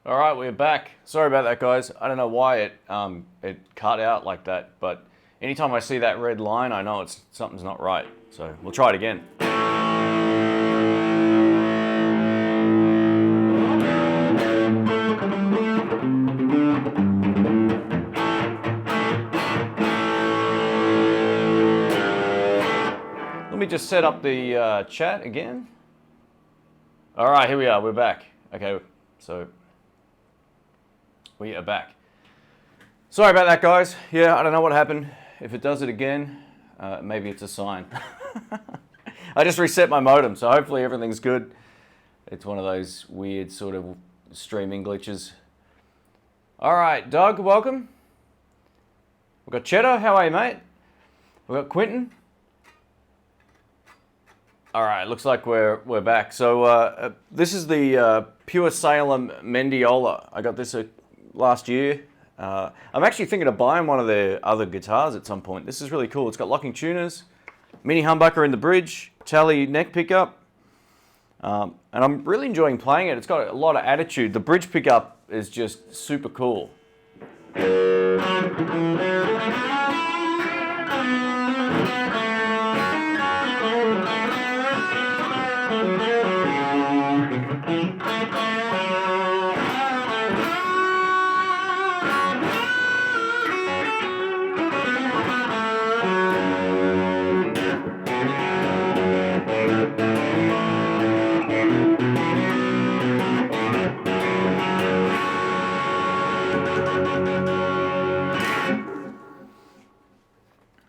All right, we're back. Sorry about that, guys. I don't know why it cut out like that, but anytime I see that red line, I know something's not right. So we'll try it again. Let me just set up the chat again. All right, here we are. We're back. Okay, so we are back. Sorry about that, guys. Yeah, I don't know what happened. If it does it again, maybe it's a sign. I just reset my modem, so hopefully everything's good. It's one of those weird sort of streaming glitches. All right, Doug, welcome. We've got Cheddar. How are you, mate? We've got Quentin. All right, looks like we're back. So this is the Pure Salem Mendiola. I got this last year. I'm actually thinking of buying one of their other guitars at some point. This is really cool. It's got locking tuners, mini humbucker in the bridge, tally neck pickup, and I'm really enjoying playing it. It's got a lot of attitude. The bridge pickup is just super cool.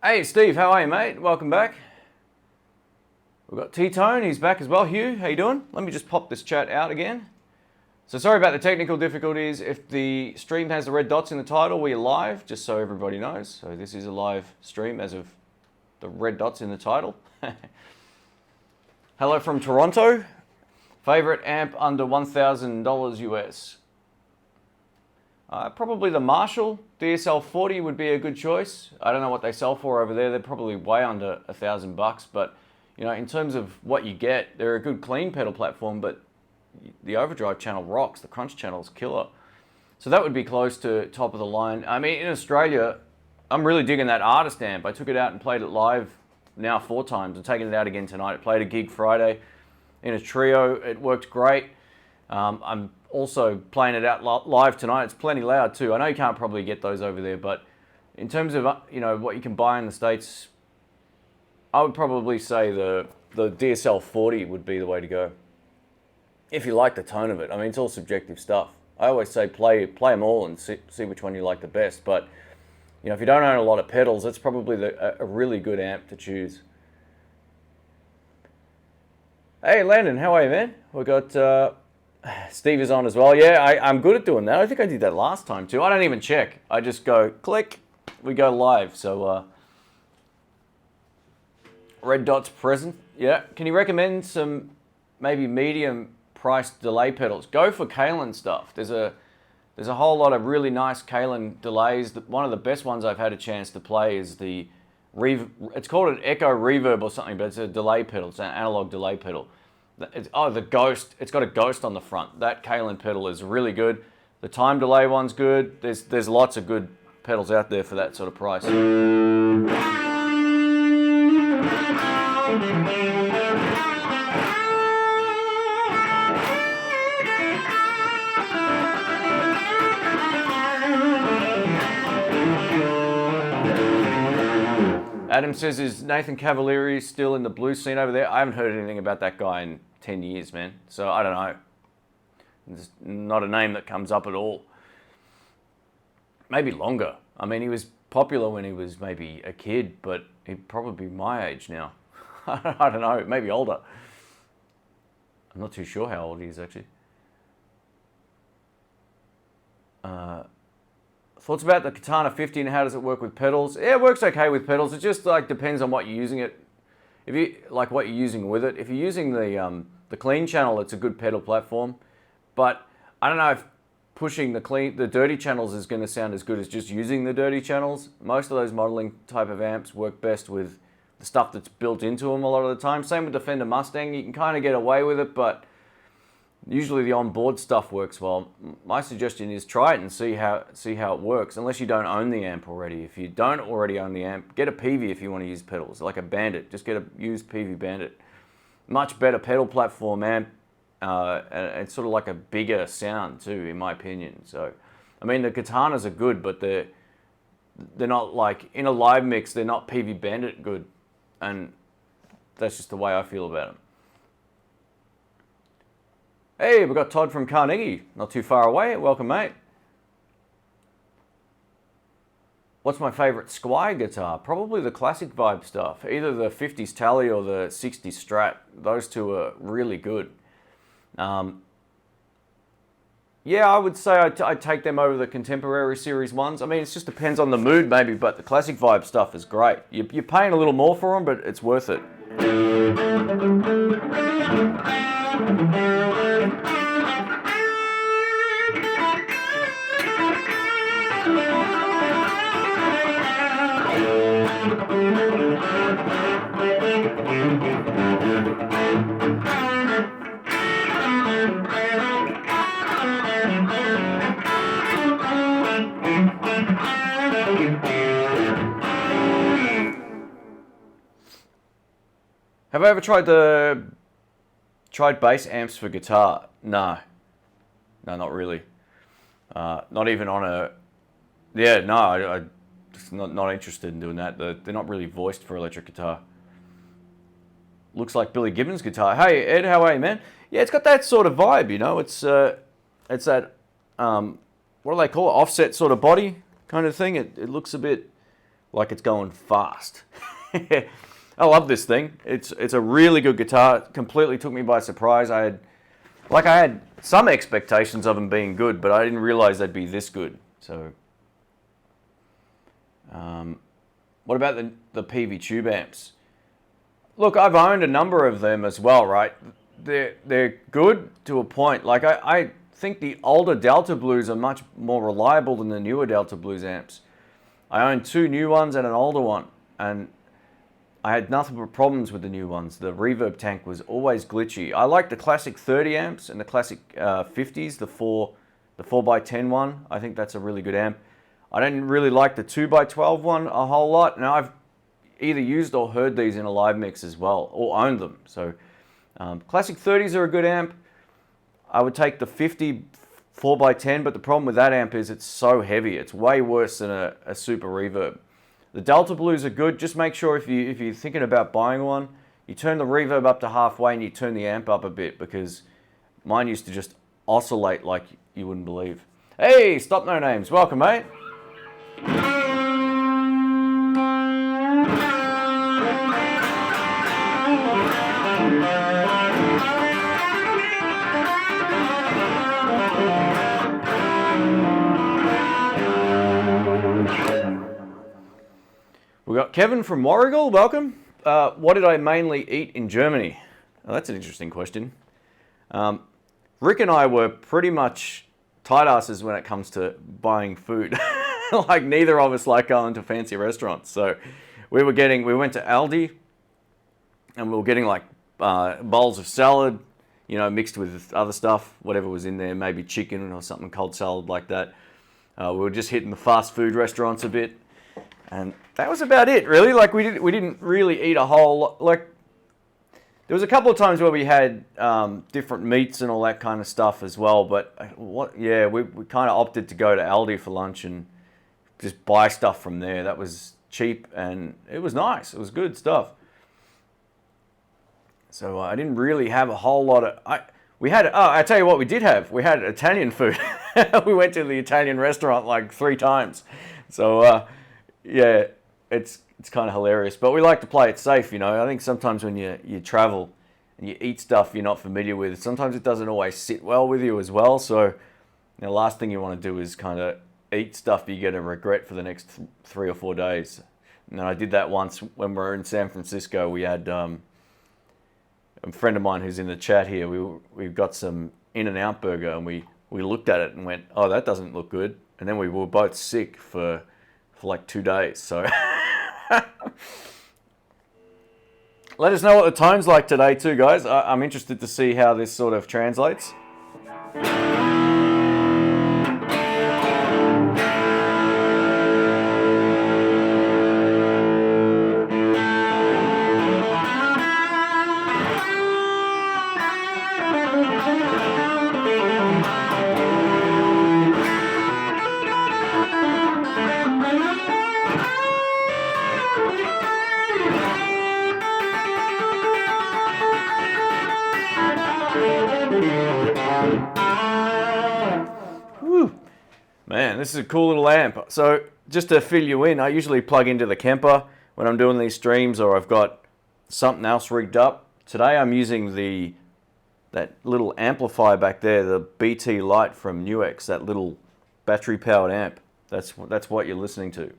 Hey Steve, how are you, mate? Welcome back. We've got T-Tone, he's back as well. Hugh, how you doing? Let me just pop this chat out again. So sorry about the technical difficulties. If the stream has the red dots in the title, we're live, just so everybody knows. So this is a live stream as of the red dots in the title. Hello from Toronto. Favorite amp under $1,000 US? Probably the Marshall DSL 40 would be a good choice. I don't know what they sell for over there. They're probably way under $1,000 but you know, in terms of what you get, they're a good clean pedal platform, but the overdrive channel rocks. The crunch channel's killer. So that would be close to top of the line. I mean, in Australia, I'm really digging that Artist amp. I took it out and played it live now 4 times. I'm taking it out again tonight. I played a gig Friday in a trio. It worked great. I'm also playing it out live tonight. It's plenty loud too. I know you can't probably get those over there, but in terms of you know what you can buy in the States, I would probably say the DSL 40 would be the way to go. If you like the tone of it. I mean, it's all subjective stuff. I always say play them all and see which one you like the best. But you know, if you don't own a lot of pedals, that's probably a really good amp to choose. Hey Landon, how are you, man? We got Steve is on as well. Yeah, I'm good at doing that. I think I did that last time too. I don't even check. I just go click, we go live. So red dots present. Yeah. Can you recommend some maybe medium priced delay pedals? Go for Kalen stuff. There's a whole lot of really nice Kalen delays. One of the best ones I've had a chance to play is the it's called an Echo Reverb or something, but it's a delay pedal. It's an analog delay pedal. The Ghost. It's got a Ghost on the front. That Kalen pedal is really good. The time delay one's good. There's lots of good pedals out there for that sort of price. Adam says, is Nathan Cavalieri still in the blues scene over there? I haven't heard anything about that guy in 10 years, man. So I don't know. It's not a name that comes up at all. Maybe longer. I mean, he was popular when he was maybe a kid, but he'd probably be my age now. I don't know, maybe older. I'm not too sure how old he is, actually. Thoughts about the Katana 50 and how does it work with pedals? Yeah, it works okay with pedals. It just like depends on what you're using it. If you like what you're using with it. If you're using the clean channel, it's a good pedal platform. But I don't know if pushing the dirty channels is going to sound as good as just using the dirty channels. Most of those modeling type of amps work best with the stuff that's built into them a lot of the time. Same with the Fender Mustang. You can kind of get away with it, but Usually the onboard stuff works well. My suggestion is try it and see how it works, unless you don't own the amp already. If you don't already own the amp, get a Peavey if you want to use pedals, like a Bandit. Just get a used Peavey Bandit. Much better pedal platform amp, and it's sort of like a bigger sound too, in my opinion. So, I mean, the Katanas are good, but they're not like, in a live mix, they're not Peavey Bandit good. And that's just the way I feel about them. Hey, we've got Todd from Carnegie, not too far away. Welcome, mate. What's my favorite Squier guitar? Probably the classic vibe stuff. Either the 50s Tally or the 60s Strat. Those two are really good. Yeah, I would say I'd take them over the Contemporary Series ones. I mean, it just depends on the mood maybe, but the classic vibe stuff is great. You're paying a little more for them, but it's worth it. Have I ever tried bass amps for guitar? No, not really. Not even on a. Yeah, no, I just not interested in doing that. They're not really voiced for electric guitar. Looks like Billy Gibbons' guitar. Hey Ed, how are you, man? Yeah, it's got that sort of vibe, you know. It's that what do they call it? Offset sort of body kind of thing. It looks a bit like it's going fast. I love this thing. It's a really good guitar. Completely took me by surprise. I had some expectations of them being good, but I didn't realize they'd be this good. So, what about the Peavey tube amps? Look, I've owned a number of them as well, right? They're good to a point. Like I think the older Delta Blues are much more reliable than the newer Delta Blues amps. I own 2 new ones and an older one, and I had nothing but problems with the new ones. The reverb tank was always glitchy. I like the classic 30 amps and the classic 50s, the 4x10 one. I think that's a really good amp. I didn't really like the 2x12 one a whole lot. Now I've either used or heard these in a live mix as well, or owned them. So classic 30s are a good amp. I would take the 50 4x10, but the problem with that amp is it's so heavy. It's way worse than a super reverb. The Delta Blues are good. Just make sure if you're thinking about buying one, you turn the reverb up to halfway and you turn the amp up a bit, because mine used to just oscillate like you wouldn't believe. Hey, Stop No Names. Welcome, mate. We've got Kevin from Warrigal, welcome. What did I mainly eat in Germany? Oh, that's an interesting question. Rick and I were pretty much tight asses when it comes to buying food. Like, neither of us like going to fancy restaurants. So we went to Aldi, and we were getting like bowls of salad, you know, mixed with other stuff, whatever was in there, maybe chicken or something, cold salad like that. We were just hitting the fast food restaurants a bit. And that was about it, really. Like, we didn't really eat a whole lot. Like, there was a couple of times where we had different meats and all that kind of stuff as well. But we kind of opted to go to Aldi for lunch and just buy stuff from there. That was cheap and it was nice. It was good stuff. So I didn't really have a whole lot of. I tell you what, we did have. We had Italian food. We went to the Italian restaurant like 3 times. So. Yeah, it's kind of hilarious, but we like to play it safe, you know. I think sometimes when you travel and you eat stuff you're not familiar with, sometimes it doesn't always sit well with you as well. So the last thing you want to do is kind of eat stuff you're going to regret for the next 3 or 4 days. And then I did that once when we were in San Francisco. We had a friend of mine who's in the chat here. We got some In-N-Out burger, and we looked at it and went, oh, that doesn't look good. And then we were both sick for like 2 days. So let us know what the tone's like today too, guys. I'm interested to see how this sort of translates. Woo. Man, this is a cool little amp. So just to fill you in, I usually plug into the Kemper when I'm doing these streams, or I've got something else rigged up. Today I'm using that little amplifier back there, the BT Lite from Nuix, that little battery powered amp. That's what you're listening to.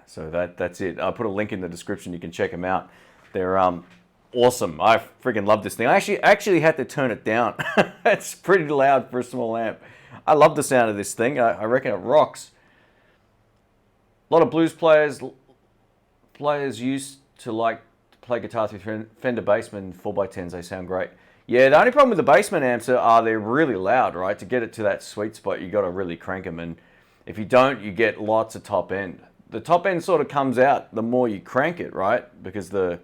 So that's it. I'll put a link in the description. You can check them out. They're awesome. I freaking love this thing. I actually had to turn it down. It's pretty loud for a small amp. I love the sound of this thing. I reckon it rocks. A lot of blues players used to like to play guitar through Fender Bassman 4x10s. They sound great. Yeah, the only problem with the Bassman amps are they're really loud, right? To get it to that sweet spot, you got to really crank them. And if you don't, you get lots of top end. The top end sort of comes out the more you crank it, right? Because the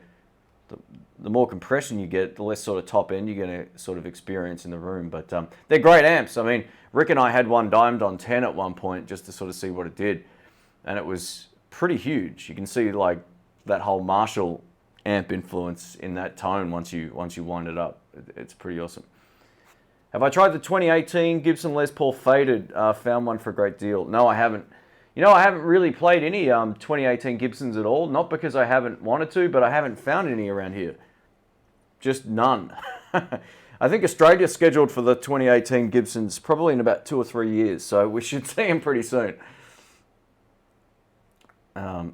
more compression you get, the less sort of top end you're going to sort of experience in the room. But they're great amps. I mean, Rick and I had one dimed on 10 at one point just to sort of see what it did. And it was pretty huge. You can see like that whole Marshall amp influence in that tone once you wind it up. It's pretty awesome. Have I tried the 2018 Gibson Les Paul Faded? Found one for a great deal. No, I haven't. You know, I haven't really played any 2018 Gibsons at all. Not because I haven't wanted to, but I haven't found any around here. Just none. I think Australia's scheduled for the 2018 Gibsons probably in about 2 or 3 years, so we should see them pretty soon. No,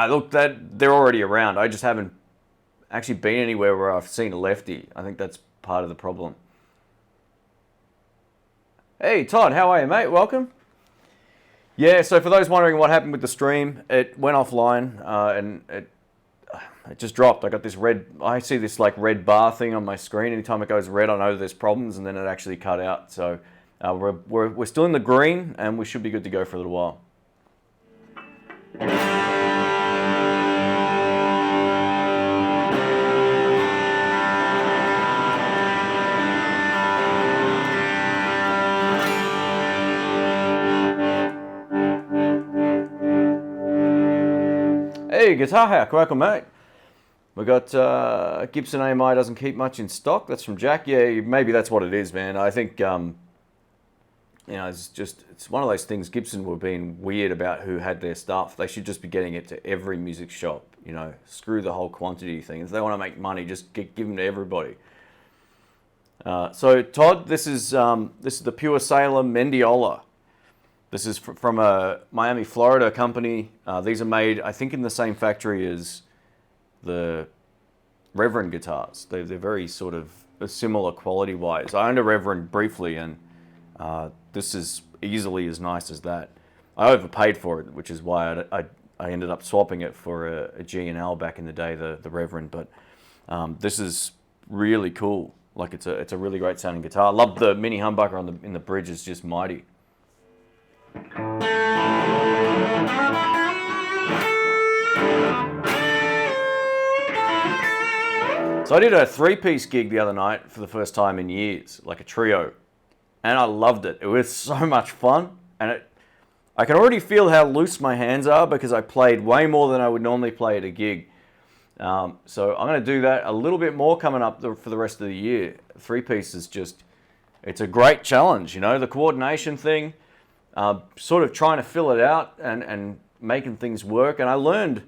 look, they're already around. I just haven't actually been anywhere where I've seen a lefty. I think that's part of the problem. Hey, Todd, how are you, mate? Welcome. Yeah, so for those wondering what happened with the stream, it went offline and it just dropped. I got this I see this like red bar thing on my screen. Anytime it goes red, I know there's problems, and then it actually cut out. So we're still in the green, and we should be good to go for a little while. Hey, Guitar Hack, welcome, mate. We got Gibson AMI doesn't keep much in stock. That's from Jack. Yeah, maybe that's what it is, man. I think it's one of those things. Gibson were being weird about who had their stuff. They should just be getting it to every music shop. You know, screw the whole quantity thing. If they want to make money, just give them to everybody. So Todd, this is the Pure Salem Mendiola. This is from a Miami, Florida company. These are made, I think, in the same factory as the Reverend guitars. They're very sort of similar quality-wise. I owned a Reverend briefly, and this is easily as nice as that. I overpaid for it, which is why I ended up swapping it for a G&L back in the day, the Reverend. But this is really cool. Like it's a really great sounding guitar. I love the mini humbucker in the bridge. It's just mighty. So I did a 3-piece gig the other night for the first time in years, like a trio, and I loved it. It was so much fun, and I can already feel how loose my hands are because I played way more than I would normally play at a gig. So I'm going to do that a little bit more coming up for the rest of the year. 3-piece is it's a great challenge, you know, the coordination thing, sort of trying to fill it out and making things work. And I learned,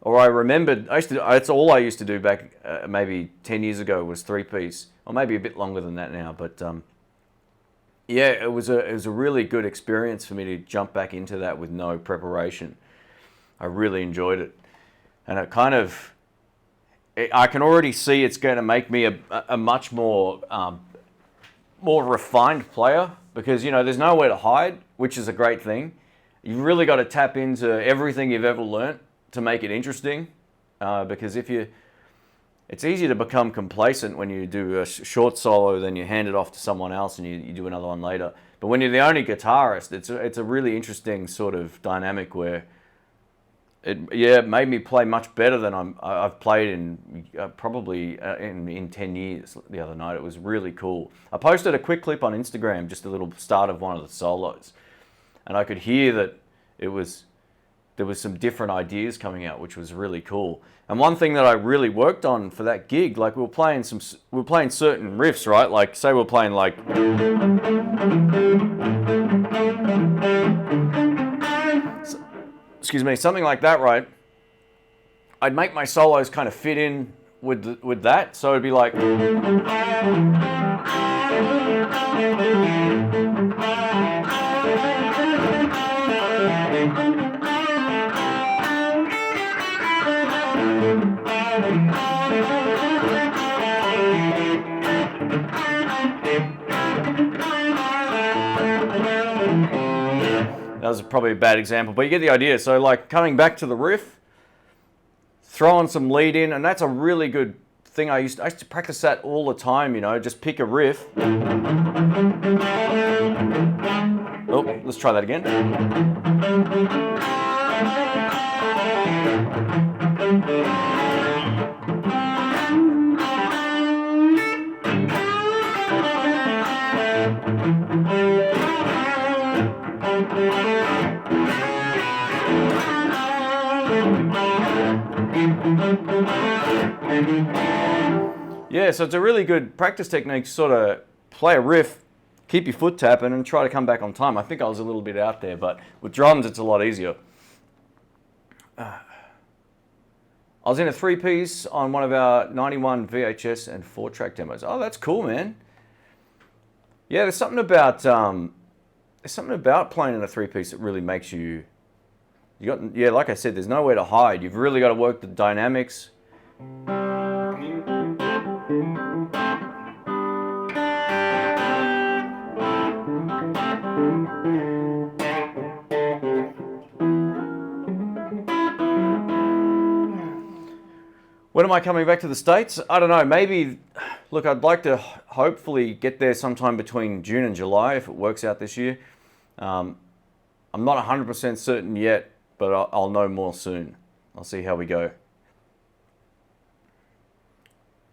or I remembered, it's all I used to do back maybe 10 years ago was 3-piece, or maybe a bit longer than that now. But yeah, it was a really good experience for me to jump back into that with no preparation. I really enjoyed it. And it kind of, I can already see it's going to make me a much more refined player, because, you know, there's nowhere to hide, which is a great thing. You've really got to tap into everything you've ever learnt to make it interesting, because if it's easy to become complacent when you do a short solo, then you hand it off to someone else and you do another one later. But when you're the only guitarist, it's a really interesting sort of dynamic where it made me play much better than I've played in probably in 10 years the other night. It was really cool. I posted a quick clip on Instagram, just a little start of one of the solos, and I could hear that there was some different ideas coming out, which was really cool. And one thing that I really worked on for that gig, like we were playing certain riffs, right? Like say we're playing like excuse me, something like that, right? I'd make my solos kind of fit in with that, so it'd be like that was probably a bad example, but you get the idea. So like coming back to the riff, throwing some lead in, and that's a really good thing. I used to practice that all the time, you know, just pick a riff. Oh, let's try that again. Yeah, so it's a really good practice technique, sort of play a riff, keep your foot tapping and try to come back on time. I think I was a little bit out there, but with drums it's a lot easier. I was in a 3-piece on one of our 91 VHS and 4-track demos. Oh, that's cool, man. Yeah, there's something about playing in a 3-piece that really makes you like I said, there's nowhere to hide. You've really got to work the dynamics. When am I coming back to the States? I don't know, maybe, look, I'd like to hopefully get there sometime between June and July if it works out this year. I'm not 100% certain yet, but I'll know more soon. I'll see how we go.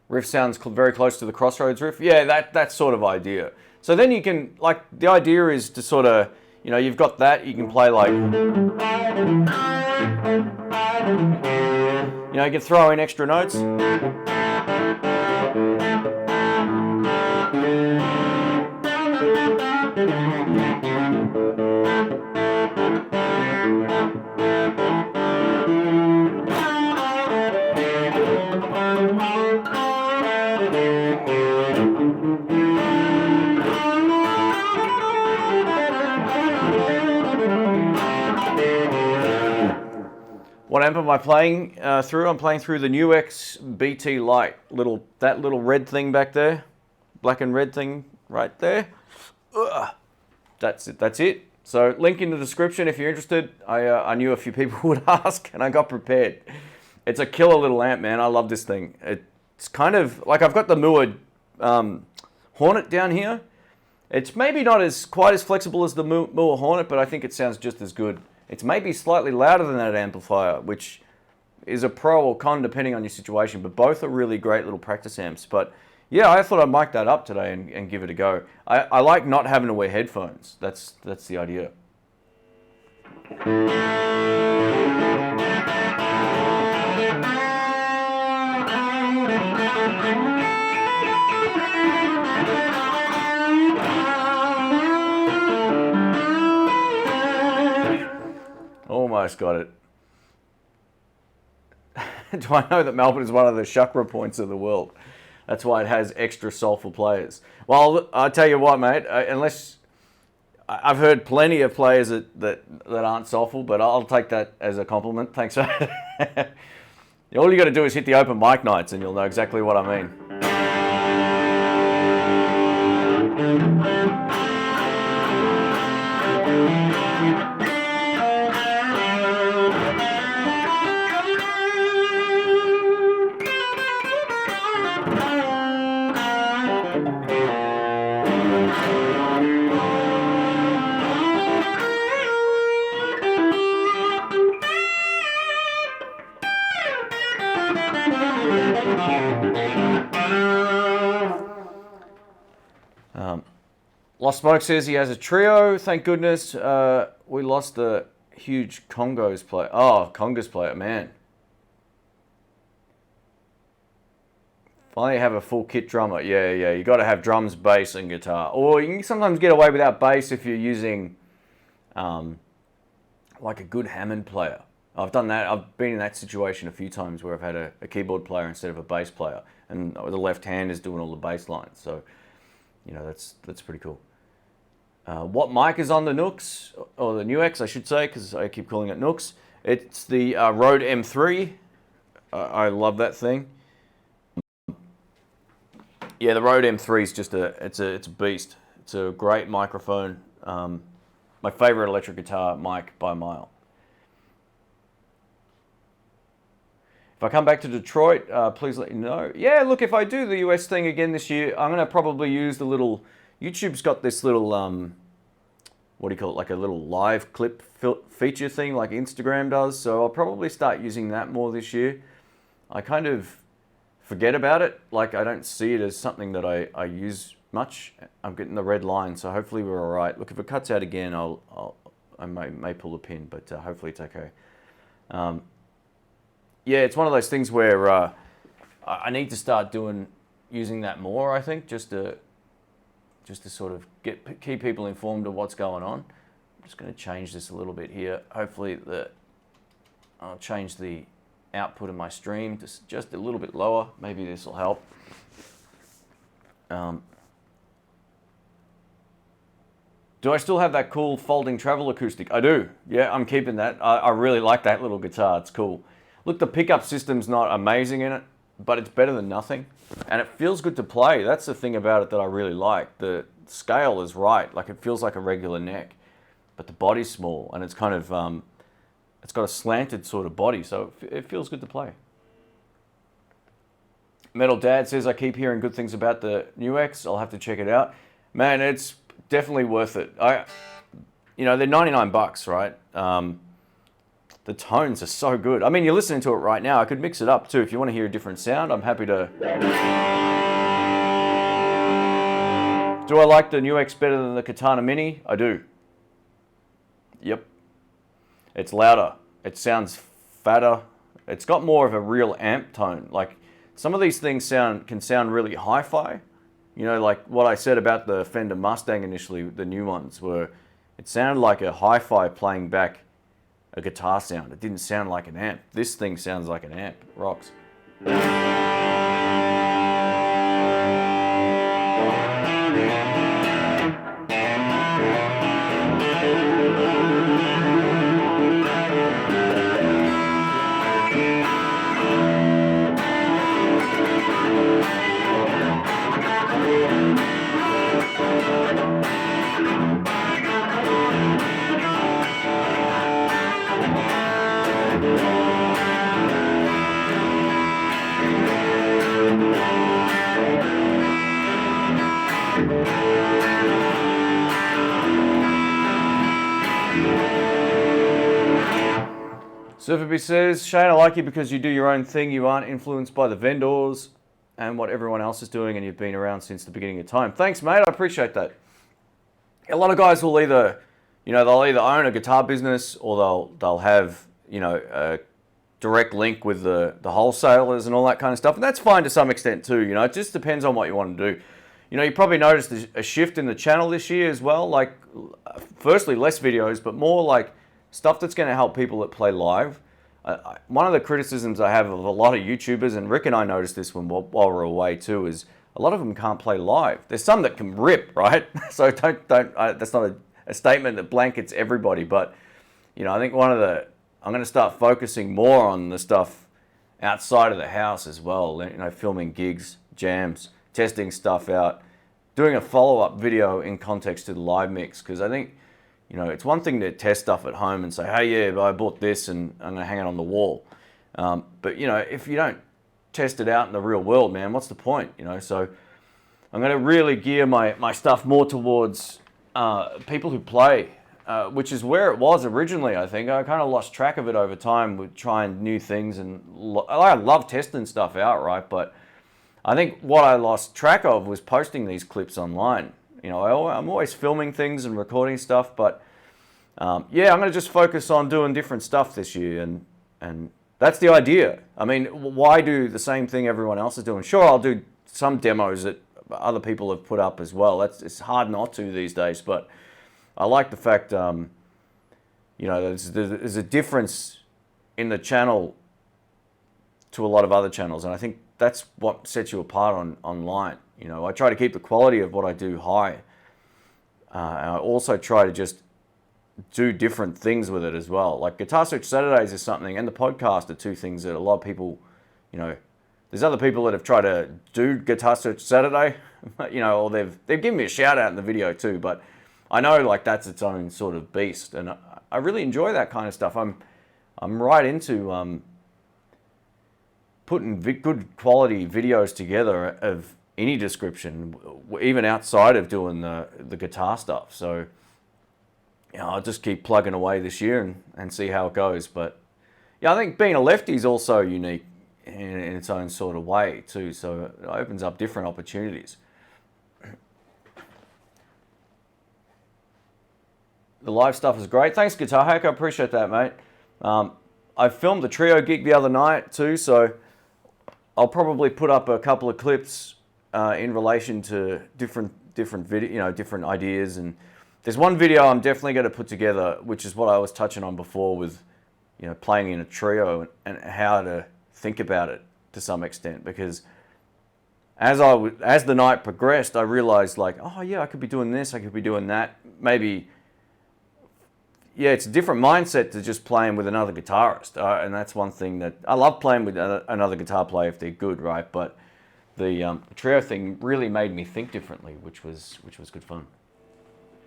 Riff sounds very close to the Crossroads riff. Yeah, that sort of idea. So then you can, like, the idea is to sort of, you know, you've got that, you can play like, you know, you can throw in extra notes. What amp am I playing through? I'm playing through the NUX BT Lite. That little red thing back there. Black and red thing right there. Ugh. That's it. So link in the description if you're interested. I knew a few people would ask and I got prepared. It's a killer little amp, man. I love this thing. It's kind of like I've got the Moore Hornet down here. It's maybe not quite as flexible as the Moore Hornet, but I think it sounds just as good. It's maybe slightly louder than that amplifier, which is a pro or con depending on your situation, but both are really great little practice amps. But yeah, I thought I'd mic that up today and give it a go. I like not having to wear headphones. That's the idea. Almost got it. Do I know that Melbourne is one of the chakra points of the world? That's why it has extra soulful players. Well, I'll tell you what, mate, unless I've heard plenty of players that aren't soulful, but I'll take that as a compliment. Thanks. All you got to do is hit the open mic nights and you'll know exactly what I mean. Lost Smoke says he has a trio. Thank goodness. We lost the huge Congas player, man. Finally have a full kit drummer. Yeah. You got to have drums, bass, and guitar. Or you can sometimes get away without bass if you're using like a good Hammond player. I've done that. I've been in that situation a few times where I've had a keyboard player instead of a bass player, and the left hand is doing all the bass lines. So, you know, that's pretty cool. What mic is on the Nooks, or the Nuex, I should say, because I keep calling it Nooks. It's the Rode M3. I love that thing. Yeah, the Rode M3 is just it's a beast. It's a great microphone. My favorite electric guitar mic by a mile. If I come back to Detroit, please let me know. Yeah, look, if I do the US thing again this year, I'm going to probably use the little... YouTube's got this little, what do you call it, like a little live clip feature thing like Instagram does. So I'll probably start using that more this year. I kind of forget about it. Like, I don't see it as something that I use much. I'm getting the red line, so hopefully we're all right. Look, if it cuts out again, I may pull a pin, but hopefully it's okay. Yeah, it's one of those things where I need to start using that more, I think, just to sort of keep people informed of what's going on. I'm just going to change this a little bit here. Hopefully I'll change the output of my stream to just a little bit lower. Maybe this will help. Do I still have that cool folding travel acoustic? I do. Yeah, I'm keeping that. I really like that little guitar. It's cool. Look, the pickup system's not amazing in it, but it's better than nothing. And it feels good to play. That's the thing about it that I really like. The scale is right. Like, it feels like a regular neck, but the body's small, and it's kind of, it's got a slanted sort of body, so it feels good to play. Metal Dad says, I keep hearing good things about the Nuex. I'll have to check it out. Man, it's definitely worth it. You know, they're 99 bucks, right? The tones are so good. I mean, you're listening to it right now. I could mix it up too. If you want to hear a different sound, I'm happy to. Do I like the Nuex better than the Katana Mini? I do. Yep. It's louder. It sounds fatter. It's got more of a real amp tone. Like, some of these things can sound really hi-fi. You know, like what I said about the Fender Mustang initially, the new ones, were it sounded like a hi-fi playing back a guitar sound. It didn't sound like an amp. This thing sounds like an amp. It rocks. Surferby says, Shane, I like you because you do your own thing. You aren't influenced by the vendors and what everyone else is doing, and you've been around since the beginning of time. Thanks, mate. I appreciate that. A lot of guys will either, they'll either own a guitar business or they'll have, a direct link with the wholesalers and all that kind of stuff. And that's fine to some extent too. It just depends on what you want to do. You probably noticed a shift in the channel this year as well. Like, firstly, less videos, but more like stuff that's going to help people that play live. One of the criticisms I have of a lot of YouTubers, and Rick and I noticed this while we're away too, is a lot of them can't play live. There's some that can rip, right? So don't. That's not a statement that blankets everybody, but I think I'm going to start focusing more on the stuff outside of the house as well. Filming gigs, jams, testing stuff out, doing a follow-up video in context to the live mix, because I think it's one thing to test stuff at home and say, hey, yeah, I bought this and I'm going to hang it on the wall. But if you don't test it out in the real world, man, what's the point? So I'm going to really gear my stuff more towards people who play, which is where it was originally, I think. I kind of lost track of it over time with trying new things, and I love testing stuff out, right? But I think what I lost track of was posting these clips online. You know, I'm always filming things and recording stuff, but yeah, I'm going to just focus on doing different stuff this year, and that's the idea. I mean, why do the same thing everyone else is doing? Sure, I'll do some demos that other people have put up as well. It's hard not to these days, but I like the fact, you know, there's a difference in the channel to a lot of other channels, and I think that's what sets you apart online. You know, I try to keep the quality of what I do high, and I also try to just do different things with it as well. Like Guitar Search Saturdays is something, and the podcast are two things that a lot of people, you know, there's other people that have tried to do Guitar Search Saturday, you know, or they've given me a shout out in the video too, but I know like that's its own sort of beast, and I really enjoy that kind of stuff. I'm right into putting good quality videos together of any description, even outside of doing the guitar stuff. So, you know, I'll just keep plugging away this year and see how it goes. But yeah, I think being a lefty is also unique in its own sort of way too. So it opens up different opportunities. The live stuff is great. Thanks, Guitar Hack. I appreciate that, mate. I filmed the trio gig the other night too, so I'll probably put up a couple of clips in relation to different video, you know, different ideas. And there's one video I'm definitely going to put together, which is what I was touching on before with, you know, playing in a trio and how to think about it to some extent, because as the night progressed, I realized like, oh yeah, I could be doing this, I could be doing that. Maybe, yeah, it's a different mindset to just playing with another guitarist, and that's one thing that I love, playing with another guitar player if they're good, right? But the trio thing really made me think differently, which was good fun.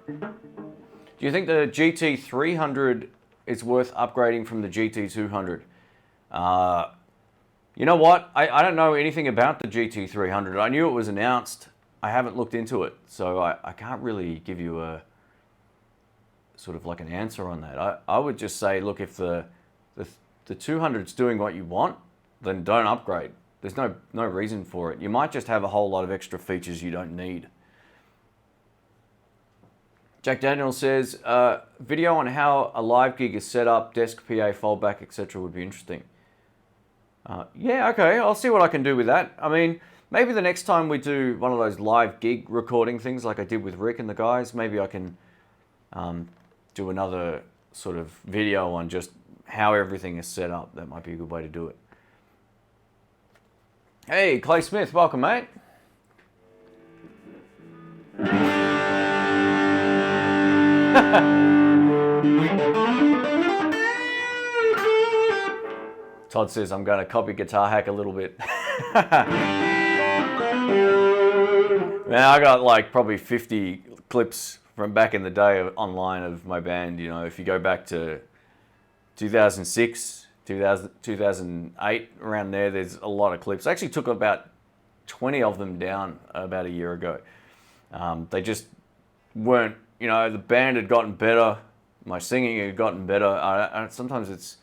Do you think the GT300 is worth upgrading from the GT200? You know what? I don't know anything about the GT300. I knew it was announced. I haven't looked into it, so I can't really give you a sort of like an answer on that. I would just say, look, if the 200's doing what you want, then don't upgrade. There's no reason for it. You might just have a whole lot of extra features you don't need. Jack Daniel says, video on how a live gig is set up, desk, PA, fallback, etc. would be interesting. Yeah, okay, I'll see what I can do with that. I mean, maybe the next time we do one of those live gig recording things like I did with Rick and the guys, maybe I can do another sort of video on just how everything is set up. That might be a good way to do it. Hey, Clay Smith, welcome, mate. Todd says I'm going to copy Guitar Hack a little bit. Man, I got like probably 50 clips from back in the day online of my band. You know, if you go back to 2006, 2008, around there, there's a lot of clips. I actually took about 20 of them down about a year ago. They just weren't, you know, the band had gotten better, my singing had gotten better. Sometimes it's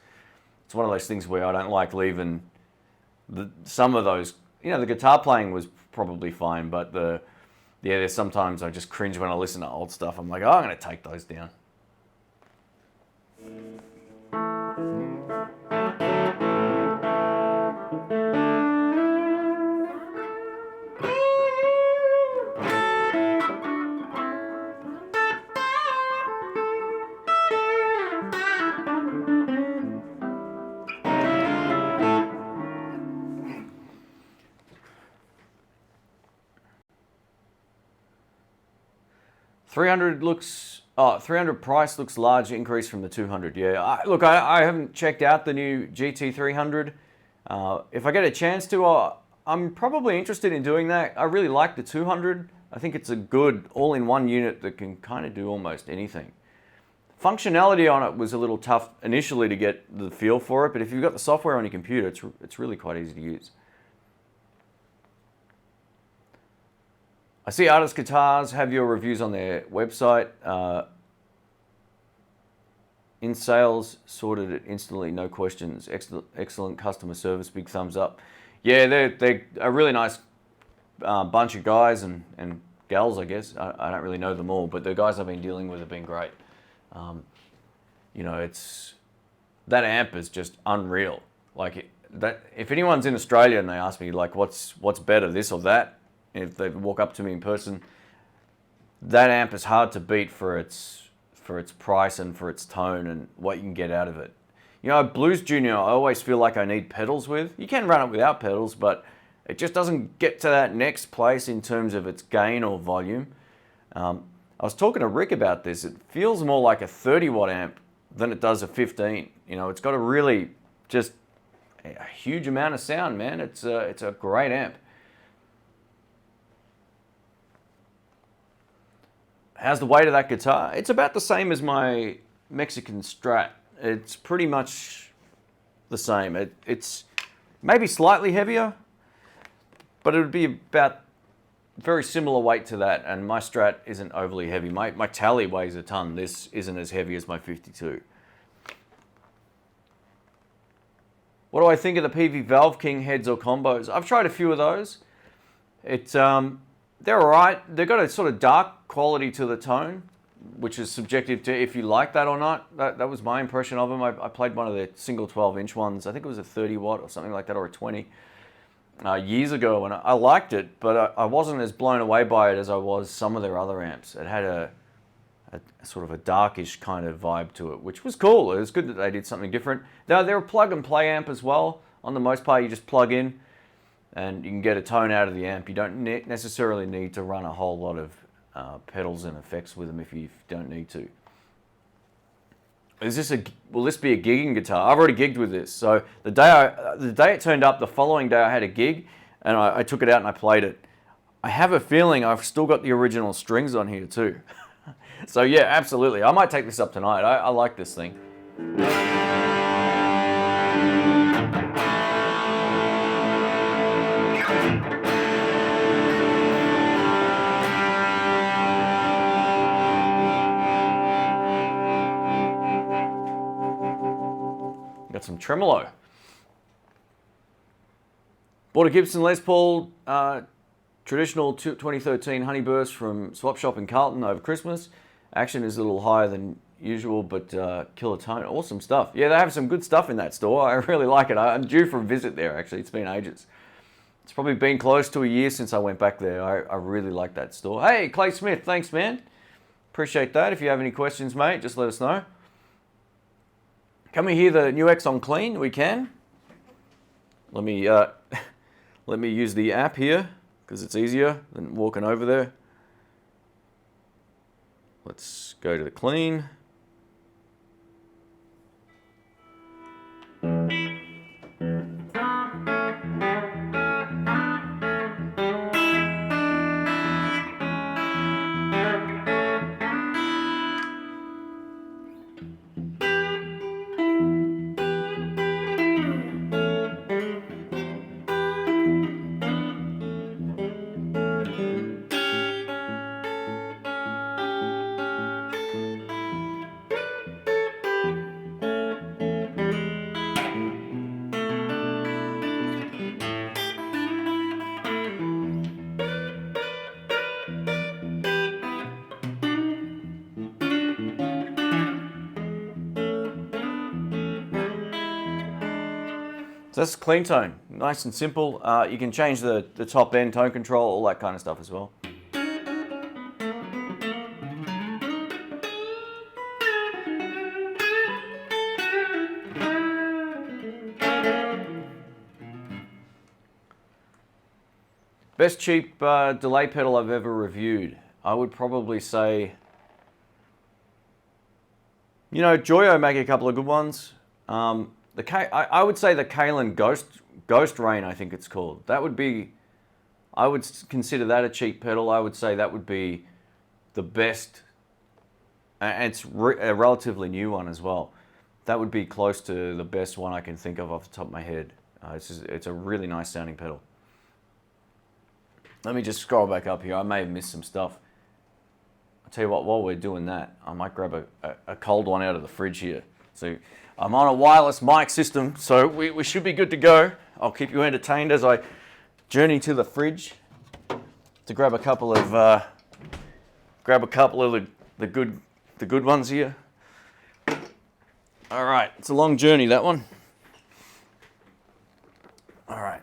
one of those things where I don't like leaving some of those, you know, the guitar playing was probably fine, but there's sometimes I just cringe when I listen to old stuff. I'm like, oh, I'm going to take those down. $300 price looks large increase from the 200. Yeah, look, I haven't checked out the new GT300. If I get a chance to, I'm probably interested in doing that. I really like the 200. I think it's a good all-in-one unit that can kind of do almost anything. Functionality on it was a little tough initially to get the feel for it, but if you've got the software on your computer, it's really quite easy to use. I see Artist Guitars have your reviews on their website. In sales, sorted it instantly, no questions. Excellent customer service, big thumbs up. Yeah, they're a really nice bunch of guys and gals, I guess. I don't really know them all, but the guys I've been dealing with have been great. You know, that amp is just unreal. Like that, if anyone's in Australia and they ask me like, what's better, this or that, if they walk up to me in person, that amp is hard to beat for its price and for its tone and what you can get out of it. You know, Blues Junior, I always feel like I need pedals with. You can run it without pedals, but it just doesn't get to that next place in terms of its gain or volume. I was talking to Rick about this. It feels more like a 30 watt amp than it does a 15. You know, it's got a really just a huge amount of sound, man. It's a great amp. How's the weight of that guitar? It's about the same as my Mexican Strat. It's pretty much the same. It's maybe slightly heavier, but it would be about very similar weight to that. And my Strat isn't overly heavy. My Tally weighs a ton. This isn't as heavy as my 52. What do I think of the Peavey Valve King heads or combos? I've tried a few of those. They're alright. They've got a sort of dark quality to the tone, which is subjective to if you like that or not. That was my impression of them. I played one of their single 12-inch ones. I think it was a 30 watt or something like that, or a 20, years ago, and I liked it, but I wasn't as blown away by it as I was some of their other amps. It had a sort of a darkish kind of vibe to it, which was cool. It was good that they did something different. They're a plug-and-play amp as well. On the most part, you just plug in, and you can get a tone out of the amp. You don't necessarily need to run a whole lot of pedals and effects with them if you don't need to. Will this be a gigging guitar? I've already gigged with this. So the day it turned up, the following day I had a gig, and I took it out and I played it. I have a feeling I've still got the original strings on here too. So yeah, absolutely. I might take this up tonight. I like this thing. Got some tremolo. Bought a Gibson Les Paul traditional 2013 Honeyburst from Swap Shop in Carlton over Christmas. Action is a little higher than usual, but killer tone. Awesome stuff. Yeah, they have some good stuff in that store. I really like it. I'm due for a visit there, actually. It's been ages. It's probably been close to a year since I went back there. I really like that store. Hey, Clay Smith, thanks, man. Appreciate that. If you have any questions, mate, just let us know. Can we hear the new X on clean? We can. Let me use the app here because it's easier than walking over there. Let's go to the clean. So that's clean tone, nice and simple. You can change the top end tone control, all that kind of stuff as well. Best cheap delay pedal I've ever reviewed. I would probably say, you know, Joyo make a couple of good ones. I would say the Kalen Ghost Rain, I think it's called. That would be, I would consider that a cheap pedal. I would say that would be the best, and it's a relatively new one as well. That would be close to the best one I can think of off the top of my head. It's a really nice sounding pedal. Let me just scroll back up here. I may have missed some stuff. I'll tell you what, while we're doing that, I might grab a cold one out of the fridge here. So I'm on a wireless mic system, so we should be good to go. I'll keep you entertained as I journey to the fridge to grab a couple of the good ones here. All right, it's a long journey, that one. All right.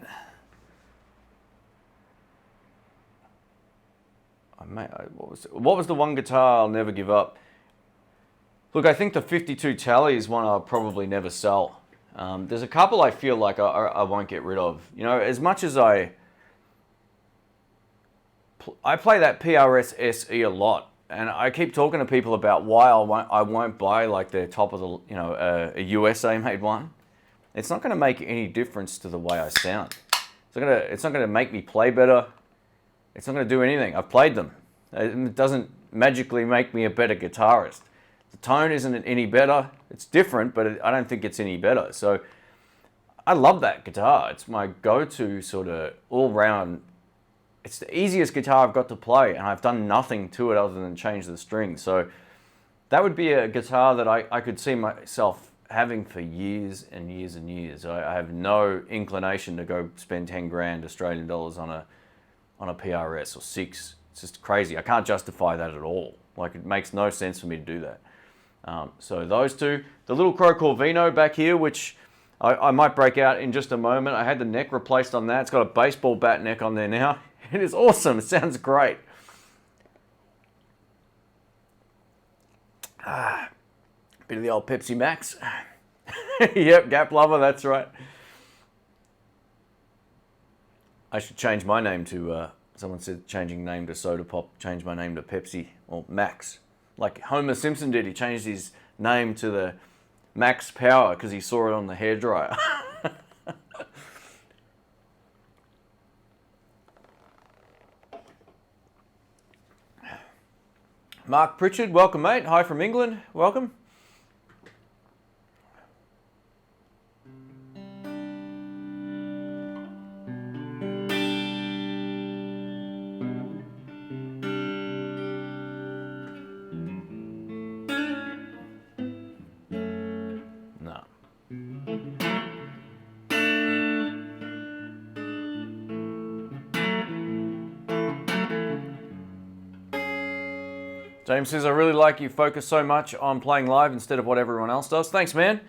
What was the one guitar I'll never give up? Look, I think the 52 Tally is one I'll probably never sell. There's a couple I feel like I won't get rid of. You know, as much as I play that PRS SE a lot, and I keep talking to people about why I won't buy like the top of the, you know, a USA made one. It's not going to make any difference to the way I sound. It's not going to make me play better. It's not going to do anything. I've played them. It doesn't magically make me a better guitarist. The tone isn't any better. It's different, but I don't think it's any better. So I love that guitar. It's my go-to sort of all-round. It's the easiest guitar I've got to play, and I've done nothing to it other than change the strings. So that would be a guitar that I could see myself having for years and years and years. I have no inclination to go spend 10 grand Australian dollars on a PRS or 6. It's just crazy. I can't justify that at all. Like, it makes no sense for me to do that. So those two. The little Crow Corvino back here, which I might break out in just a moment. I had the neck replaced on that. It's got a baseball bat neck on there now. It is awesome. It sounds great. Bit of the old Pepsi Max. Yep, Gap Lover, that's right. I should change my name to, someone said changing name to Soda Pop, change my name to Pepsi or Max. Like Homer Simpson did, he changed his name to the Max Power because he saw it on the hairdryer. Mark Pritchard, welcome mate. Hi from England, welcome. James says, I really like you focus so much on playing live instead of what everyone else does. Thanks, man.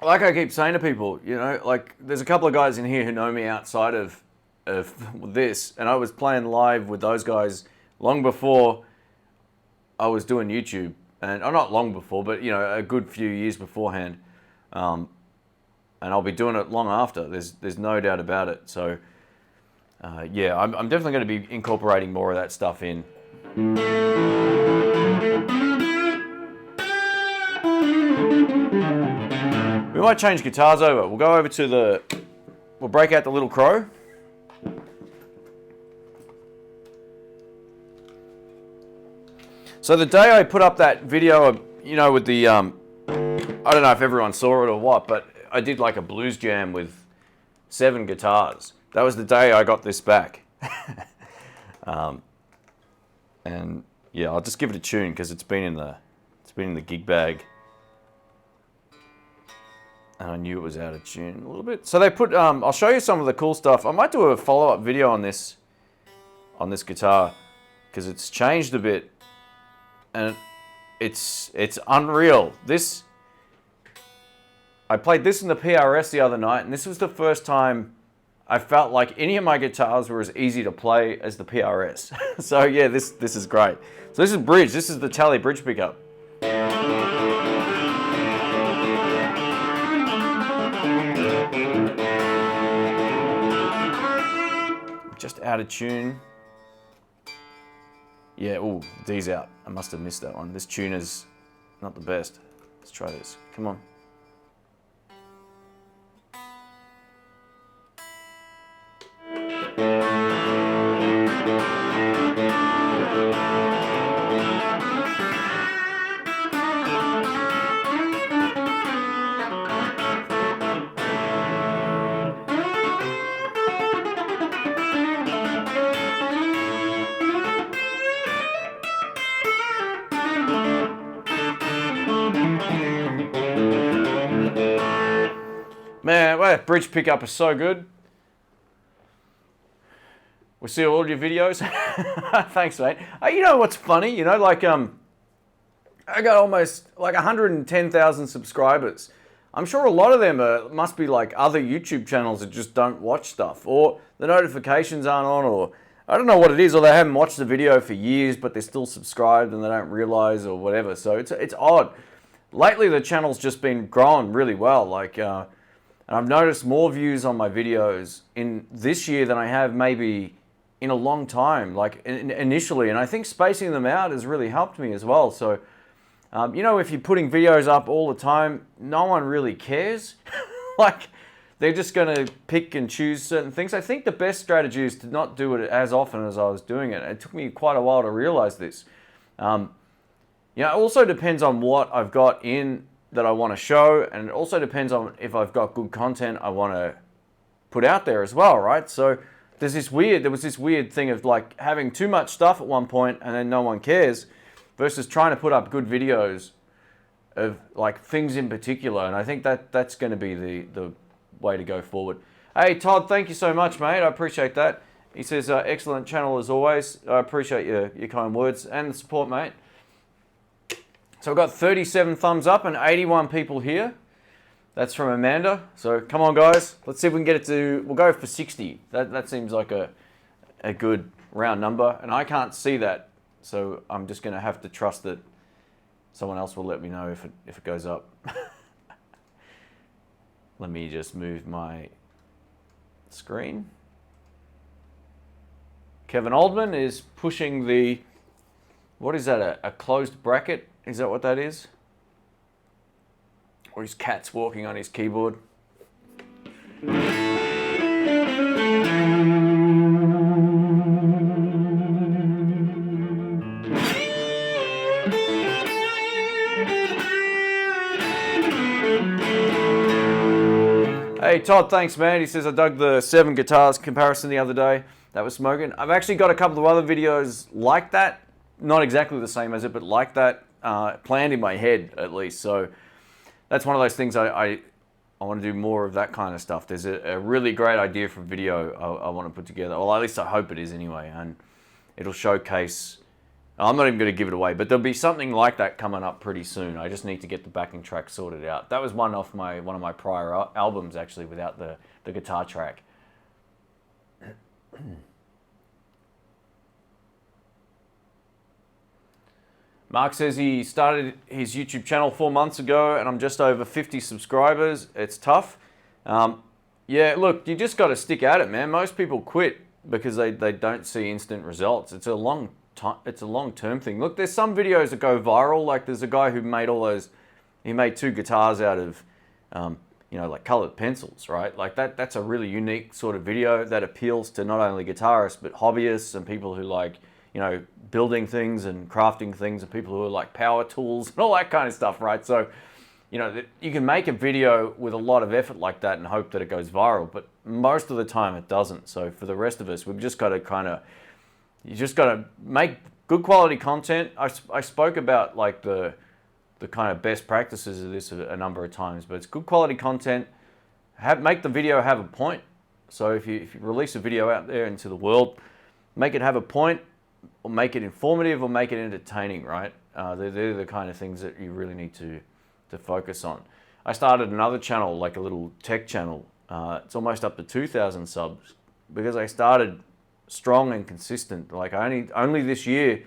Like I keep saying to people, you know, like there's a couple of guys in here who know me outside of this, and I was playing live with those guys long before I was doing YouTube. And not long before, but, you know, a good few years beforehand. And I'll be doing it long after. There's no doubt about it. So, yeah, I'm definitely going to be incorporating more of that stuff in. We might change guitars over. We'll go over to we'll break out the Little Crow. So the day I put up that video, you know, with the, I don't know if everyone saw it or what, but I did like a blues jam with 7 guitars. That was the day I got this back. And yeah, I'll just give it a tune because it's been in the gig bag, and I knew it was out of tune a little bit. So they put, I'll show you some of the cool stuff. I might do a follow-up video on this guitar because it's changed a bit, and it's unreal. I played this in the PRS the other night, and this was the first time I felt like any of my guitars were as easy to play as the PRS. So yeah, this is great. So this is bridge. This is the Tally bridge pickup. Just out of tune. Yeah, ooh, D's out. I must have missed that one. This tune is not the best. Let's try this. Come on. bridge pickup is so good. We see all your videos. Thanks, mate. You know what's funny? You know, like I got almost like 110,000 subscribers. I'm sure a lot of them must be like other YouTube channels that just don't watch stuff, or the notifications aren't on, or I don't know what it is, or they haven't watched the video for years, but they're still subscribed and they don't realize, or whatever. So it's odd. Lately, the channel's just been growing really well. Like, and I've noticed more views on my videos in this year than I have maybe in a long time, like initially. And I think spacing them out has really helped me as well. So, you know, if you're putting videos up all the time, no one really cares. Like, they're just going to pick and choose certain things. I think the best strategy is to not do it as often as I was doing it. It took me quite a while to realize this. You know, it also depends on what I've got in that I want to show, and it also depends on if I've got good content I want to put out there as well, right? So there was this weird thing of like having too much stuff at one point and then no one cares, versus trying to put up good videos of like things in particular. And I think that's going to be the way to go forward. Hey Todd, thank you so much, mate. I appreciate that. He says, excellent channel as always. I appreciate your kind words and the support, mate. So I've got 37 thumbs up and 81 people here. That's from Amanda. So come on, guys. Let's see if we can get it to, we'll go for 60. That seems like a good round number. And I can't see that. So I'm just going to have to trust that someone else will let me know if it goes up. Let me just move my screen. Kevin Oldman is pushing the, what is that, a closed bracket? Is that what that is? Or his cat's walking on his keyboard. Hey Todd, thanks man. He says, I dug the 7 guitars comparison the other day. That was smoking. I've actually got a couple of other videos like that. Not exactly the same as it, but like that. Planned in my head at least. So that's one of those things I want to do more of, that kind of stuff. There's a really great idea for video I want to put together. Well, at least I hope it is anyway. And it'll showcase, I'm not even going to give it away, but there'll be something like that coming up pretty soon. I just need to get the backing track sorted out. That was one of my prior albums actually without the guitar track. Mark says he started his YouTube channel 4 months ago and I'm just over 50 subscribers. It's tough. Yeah, look, you just got to stick at it, man. Most people quit because they don't see instant results. It's a long-term thing. Look, there's some videos that go viral. Like there's a guy who made he made 2 guitars out of, you know, like colored pencils, right? Like that's a really unique sort of video that appeals to not only guitarists, but hobbyists and people who like, you know, building things and crafting things, and people who are like power tools and all that kind of stuff, right? So, you know, you can make a video with a lot of effort like that and hope that it goes viral, but most of the time it doesn't. So for the rest of us, we've just got to you just got to make good quality content. I spoke about like the kind of best practices of this a number of times, but it's good quality content. Make the video have a point. So if you release a video out there into the world, make it have a point, or make it informative, or make it entertaining, right? They're the kind of things that you really need to focus on. I started another channel, like a little tech channel. It's almost up to 2,000 subs because I started strong and consistent. Like only this year,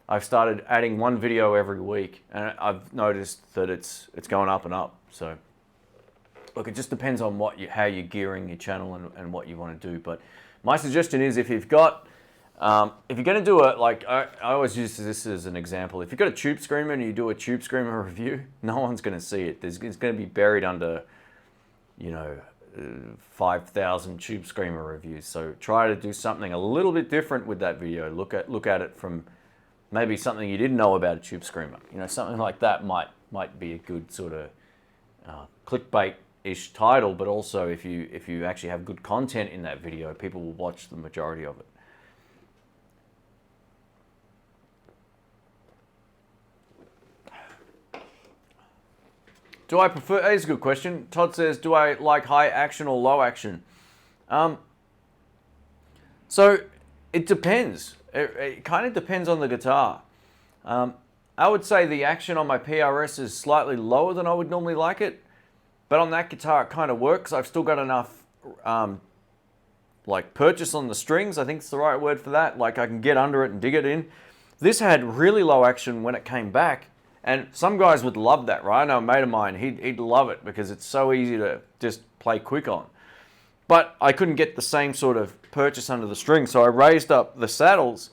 I've started adding 1 video every week, and I've noticed that it's going up and up. So look, it just depends on how you're gearing your channel and what you want to do. But my suggestion is, if you've got if you're going to do I always use this as an example. If you've got a Tube Screamer and you do a Tube Screamer review, no one's going to see it. It's going to be buried under, you know, 5,000 Tube Screamer reviews. So try to do something a little bit different with that video. Look at it from maybe something you didn't know about a Tube Screamer. You know, something like that might be a good sort of clickbait-ish title. But also, if you actually have good content in that video, people will watch the majority of it. Do I prefer? That is a good question. Todd says, do I like high action or low action? So it depends. It kind of depends on the guitar. I would say the action on my PRS is slightly lower than I would normally like it, but on that guitar it kind of works. I've still got enough like purchase on the strings, I think it's the right word for that. Like I can get under it and dig it in. This had really low action when it came back, and some guys would love that, right? I know a mate of mine, he'd love it because it's so easy to just play quick on. But I couldn't get the same sort of purchase under the strings, so I raised up the saddles,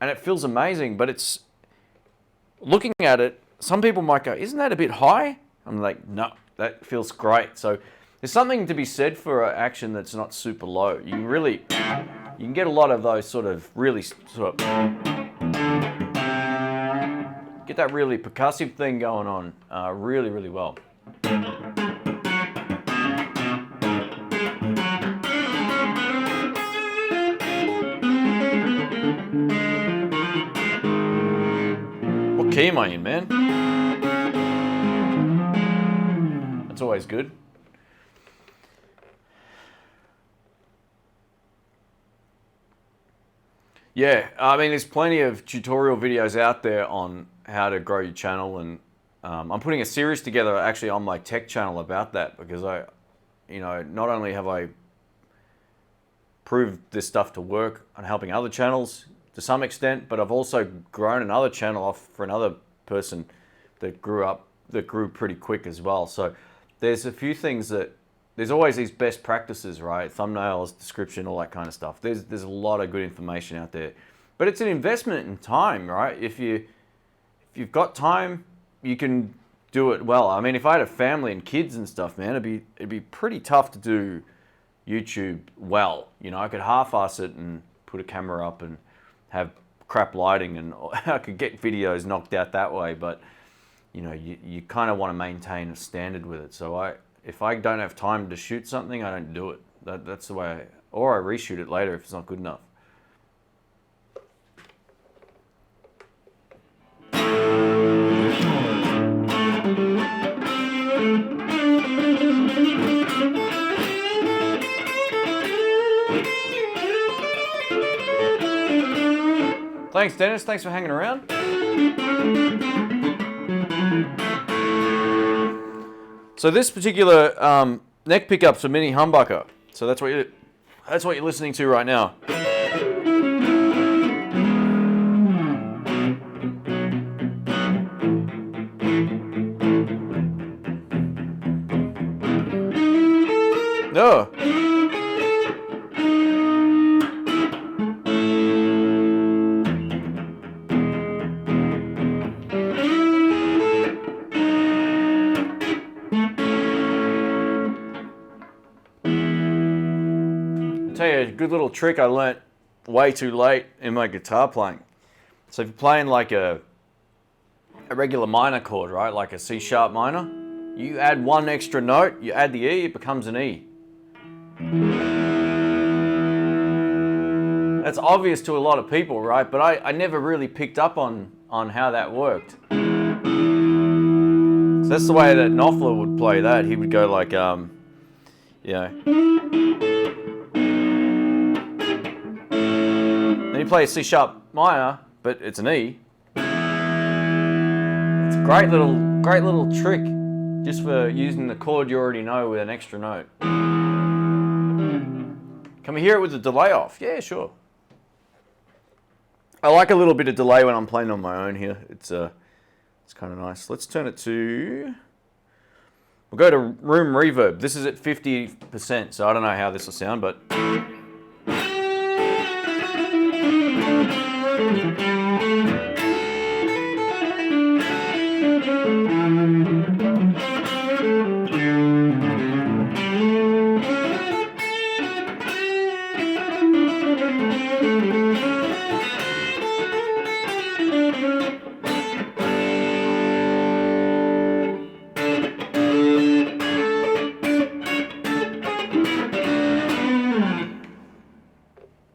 and it feels amazing, but it's, looking at it, some people might go, isn't that a bit high? I'm like, no, that feels great. So there's something to be said for an action that's not super low. You can get a lot of those sort of really sort of, get that really percussive thing going on really, really well. What key am I in, man? That's always good. Yeah, I mean, there's plenty of tutorial videos out there on how to grow your channel, and I'm putting a series together actually on my tech channel about that, because not only have I proved this stuff to work on helping other channels to some extent, but I've also grown another channel off for another person that grew pretty quick as well. So there's a few things that, there's always these best practices, right? Thumbnails, description, all that kind of stuff. There's a lot of good information out there, but it's an investment in time, right? If you've got time, you can do it well. I mean, if I had a family and kids and stuff, man, it'd be pretty tough to do YouTube well. I could half-ass it and put a camera up and have crap lighting, and I could get videos knocked out that way. But you kind of want to maintain a standard with it. So if I don't have time to shoot something, I don't do it. That's the way, or I reshoot it later if it's not good enough. Thanks, Dennis. Thanks for hanging around. So this particular neck pickup's a mini humbucker. So that's what you're listening to right now. No. Tell you a good little trick I learnt way too late in my guitar playing. So if you're playing like a regular minor chord, right, like a C sharp minor, you add one extra note, you add the E, it becomes an E. That's obvious to a lot of people, right? But I never really picked up on how that worked. So that's the way that Knopfler would play that. He would go like, Then you play a C sharp minor, but it's an E. It's a great little trick just for using the chord you already know with an extra note. Can we hear it with the delay off? Yeah, sure. I like a little bit of delay when I'm playing on my own here. It's kind of nice. Let's turn it to, we'll go to room reverb. This is at 50%, so I don't know how this will sound, but.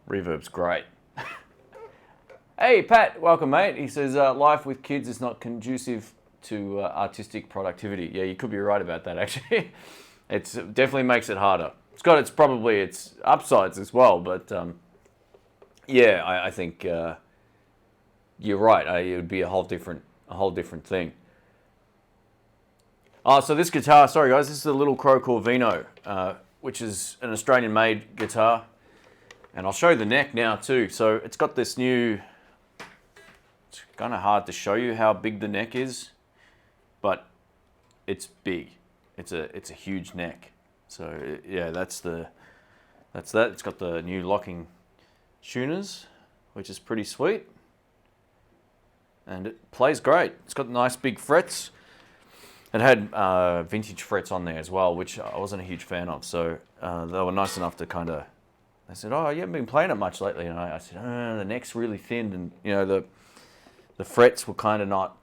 Reverb's great. Hey Pat, welcome mate. He says life with kids is not conducive to artistic productivity. Yeah, you could be right about that, actually. It definitely makes it harder. It's got its upsides as well, but yeah, I think you're right. It would be a whole different thing. Oh, so this guitar, sorry guys, this is a Little Crow Corvino, which is an Australian-made guitar, and I'll show you the neck now too. So it's got this new. It's kind of hard to show you how big the neck is, but it's big. It's a huge neck. So yeah, that's that. It's got the new locking tuners, which is pretty sweet, and it plays great. It's got nice big frets. It had vintage frets on there as well, which I wasn't a huge fan of. So they were nice enough to kind of. They said, "Oh, you haven't been playing it much lately," and I said, "Oh, the neck's really thin, and you know the frets were kind of not."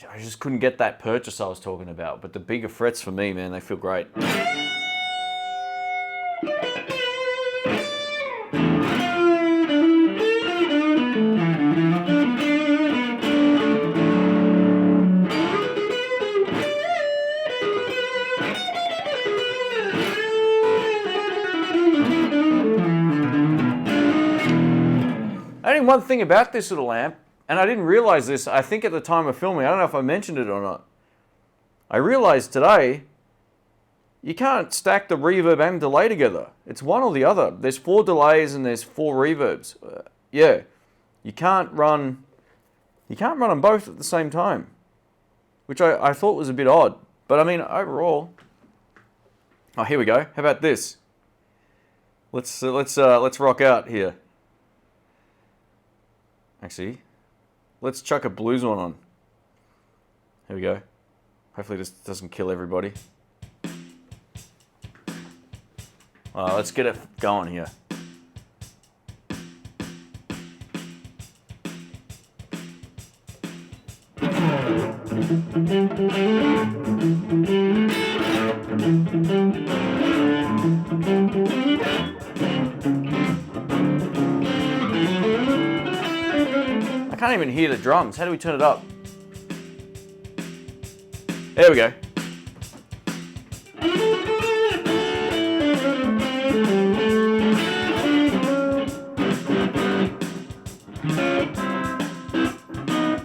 I just couldn't get that purchase I was talking about. But the bigger frets for me, man, they feel great. Only one thing about this little amp, and I didn't realize this, I think at the time of filming, I don't know if I mentioned it or not. I realized today, you can't stack the reverb and delay together. It's one or the other. There's 4 delays and there's 4 reverbs. Yeah, you can't run them both at the same time, which I thought was a bit odd. But I mean, overall, oh, here we go. How about this? Let's rock out here. Actually, let's chuck a blues one on. Here we go. Hopefully this doesn't kill everybody. Let's get it going here. I can't even hear the drums. How do we turn it up? There we go.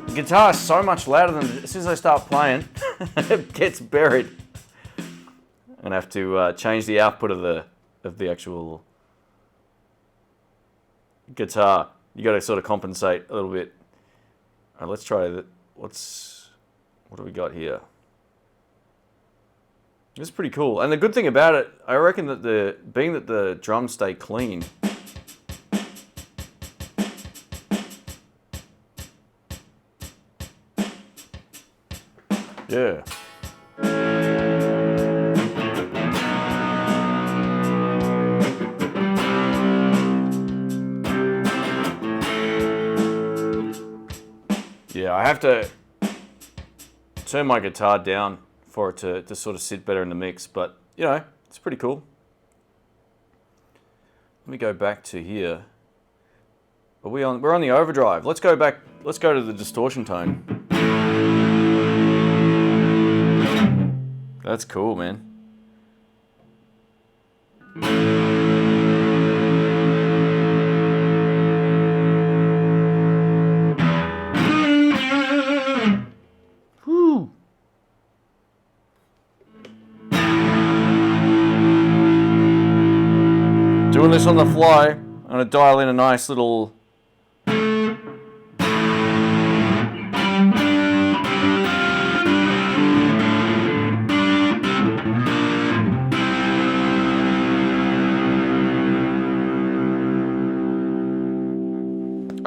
The guitar is so much louder than as soon as I start playing, it gets buried. I'm gonna have to change the output of the actual guitar. You got to sort of compensate a little bit. All right, let's try that. What do we got here? It's pretty cool. And the good thing about it, I reckon that being that the drums stay clean. Yeah. Yeah, I have to turn my guitar down for it to sort of sit better in the mix, but you know, it's pretty cool. Let me go back to here. We're on the overdrive. Let's go back, let's go to the distortion tone. That's cool, man. Doing this on the fly, I'm going to dial in a nice little...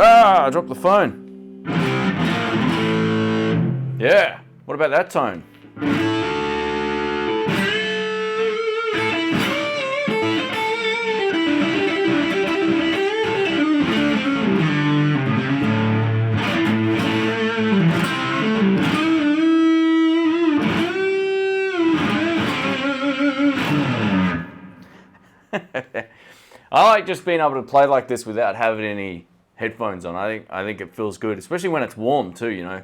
Ah, I dropped the phone. Yeah, what about that tone? I like just being able to play like this without having any headphones on. I think it feels good, especially when it's warm too, you know.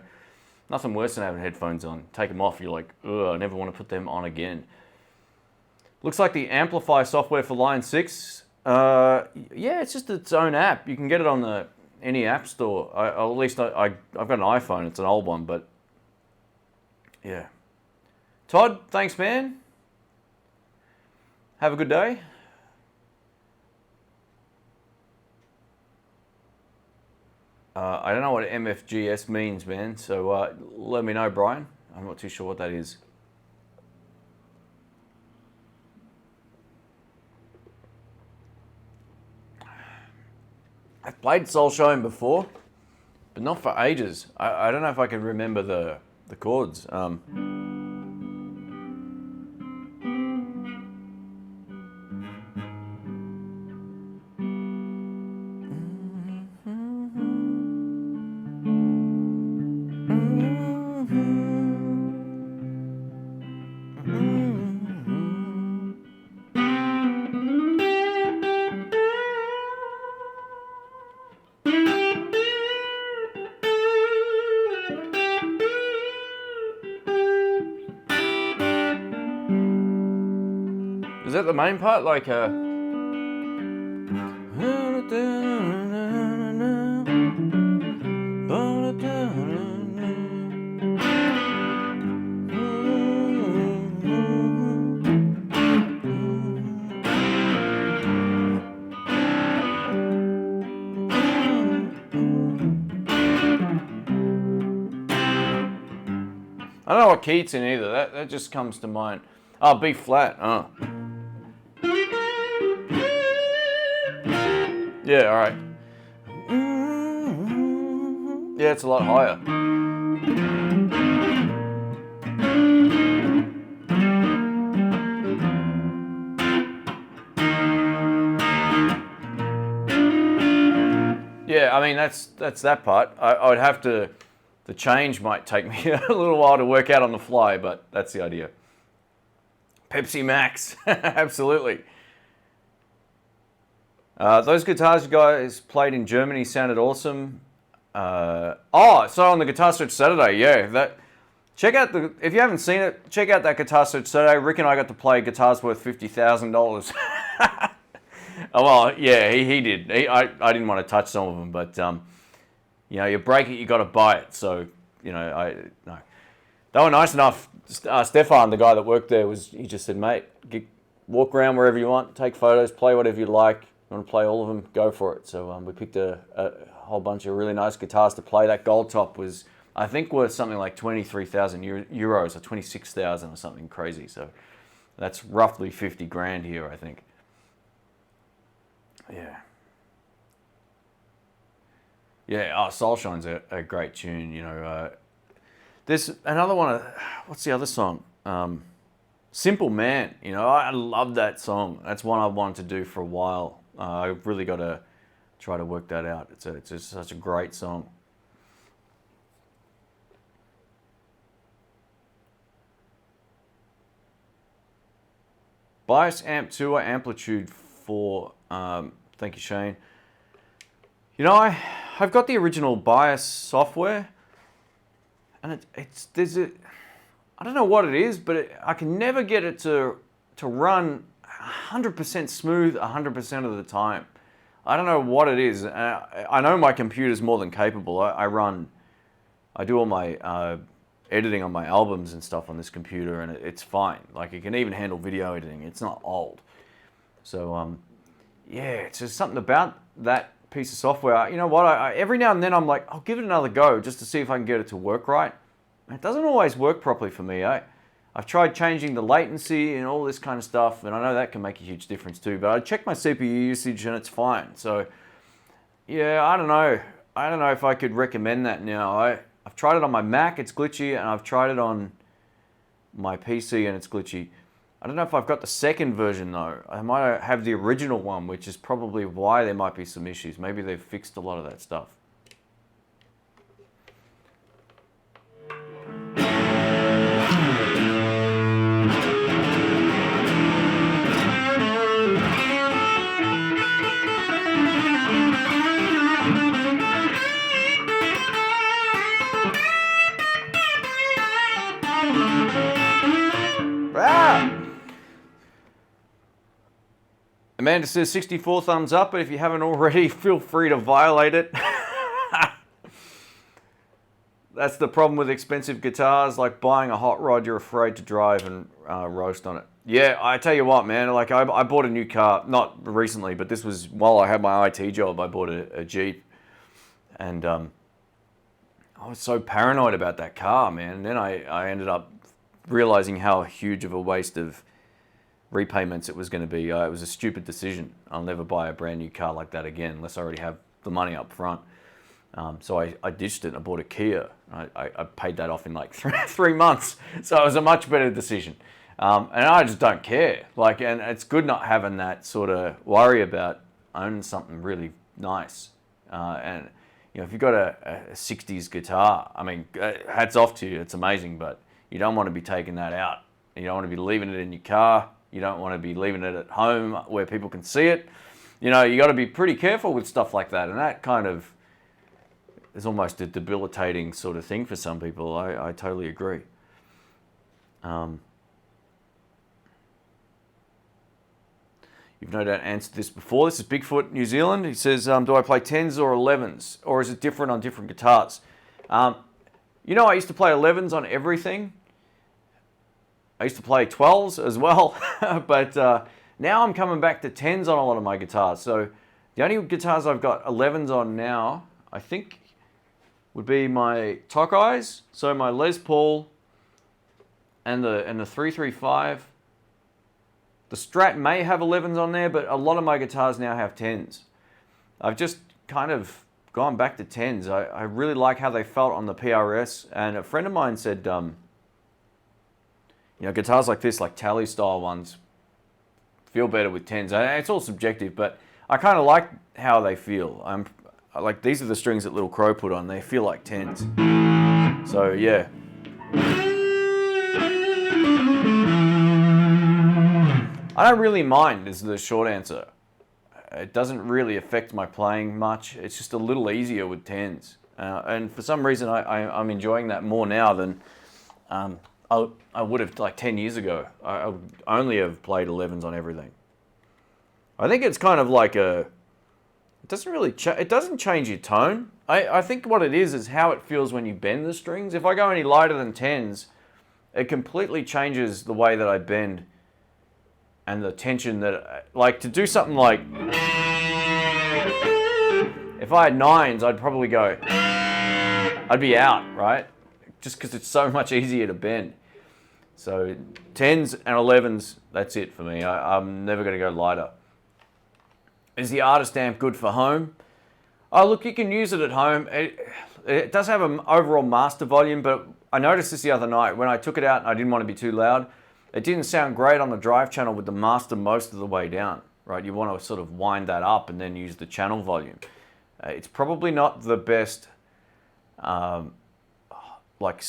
Nothing worse than having headphones on. Take them off, you're like, ugh, I never want to put them on again. Looks like the Amplify software for Line 6. Yeah, it's just its own app. You can get it on any app store. At least I've got an iPhone. It's an old one, but yeah. Todd, thanks, man. Have a good day. I don't know what MFGS means, man. So let me know, Brian. I'm not too sure what that is. I've played Soul Shine before, but not for ages. I don't know if I can remember the chords. Is that the main part? Like I don't know what key it's in either. That just comes to mind. Oh, B flat. Oh. Yeah, all right. Yeah, it's a lot higher. Yeah, I mean that's that part. I would have to. The change might take me a little while to work out on the fly, but that's the idea. Pepsi Max, absolutely. Those guitars you guys played in Germany sounded awesome. So on the Guitar Search Saturday, yeah. Check out if you haven't seen it, check out that Guitar Search Saturday. Rick and I got to play guitars worth $50,000. Oh well, yeah, he did. I didn't want to touch some of them, but you know, you break it, you got to buy it. So you know, no. They were nice enough. Stefan, the guy that worked there, he just said, mate, walk around wherever you want, take photos, play whatever you like. You want to play all of them, go for it. So we picked a whole bunch of really nice guitars to play. That Gold Top was, I think, worth something like 23,000 euros or 26,000 or something crazy. So that's roughly 50 grand here, I think. Yeah. Yeah, Soul Shine's a great tune, you know. There's another one, what's the other song? Simple Man, you know, I love that song. That's one I wanted to do for a while. I've really got to try to work that out. It's just such a great song. Bias Amp 2 or Amplitude 4. Thank you, Shane. You know, I've got the original Bias software, and I don't know what it is, but I can never get it to run 100% smooth 100% of the time. I don't know what it is. I know my computer's more than capable. I do all my editing on my albums and stuff on this computer, and it's fine. Like, it can even handle video editing. It's not old. So, yeah, it's just something about that piece of software. You know what? Every now and then I'm like, I'll give it another go just to see if I can get it to work right. It doesn't always work properly for me. I've tried changing the latency and all this kind of stuff, and I know that can make a huge difference too, but I check my CPU usage and it's fine. So, yeah, I don't know. I don't know if I could recommend that now. I've tried it on my Mac, it's glitchy, and I've tried it on my PC and it's glitchy. I don't know if I've got the second version though. I might have the original one, which is probably why there might be some issues. Maybe they've fixed a lot of that stuff. Amanda says 64 thumbs up, but if you haven't already, feel free to violate it. That's the problem with expensive guitars, like buying a hot rod you're afraid to drive and roast on it. Yeah, I tell you what, man, like I bought a new car, not recently, but this was while I had my IT job. I bought a Jeep, and I was so paranoid about that car, man. And then I ended up realizing how huge of a waste of repayments it was going to be. It was a stupid decision. I'll never buy a brand new car like that again unless I already have the money up front. So I ditched it and I bought a Kia. I paid that off in like 3 months. So it was a much better decision. And I just don't care. Like, and it's good not having that sort of worry about owning something really nice. And you know, if you've got a 60s guitar, I mean, hats off to you. It's amazing, but you don't want to be taking that out. You don't want to be leaving it in your car. You don't want to be leaving it at home where people can see it. You know, you got to be pretty careful with stuff like that. And that kind of is almost a debilitating sort of thing for some people. I totally agree. You've no doubt answered this before. This is Bigfoot, New Zealand. He says, do I play 10s or 11s? Or is it different on different guitars? You know, I used to play 11s on everything. I used to play 12s as well. But now I'm coming back to 10s on a lot of my guitars. So the only guitars I've got 11s on now, I think, would be my Tokais. So my Les Paul and the 335. The Strat may have 11s on there, but a lot of my guitars now have 10s. I've just kind of gone back to 10s. I really like how they felt on the PRS. And a friend of mine said, you know, guitars like this, like Tally style ones, feel better with 10s. It's all subjective, but I kind of like how they feel. Like, these are the strings that Little Crow put on. They feel like 10s. So, yeah. I don't really mind, is the short answer. It doesn't really affect my playing much. It's just a little easier with 10s. And for some reason, I'm enjoying that more now than I would have like 10 years ago. I would only have played 11s on everything. I think it's kind of like it doesn't really, it doesn't change your tone. I think what it is how it feels when you bend the strings. If I go any lighter than 10s, it completely changes the way that I bend and the tension that, like, to do something like, if I had 9s, I'd probably go, I'd be out, right? Just because it's so much easier to bend. So 10s and 11s, that's it for me. I'm never going to go lighter. Is the artist amp good for home? Oh, look, you can use it at home. It does have an overall master volume, but I noticed this the other night. When I took it out and I didn't want to be too loud, it didn't sound great on the drive channel with the master most of the way down, right? You want to sort of wind that up and then use the channel volume. It's probably not the best, like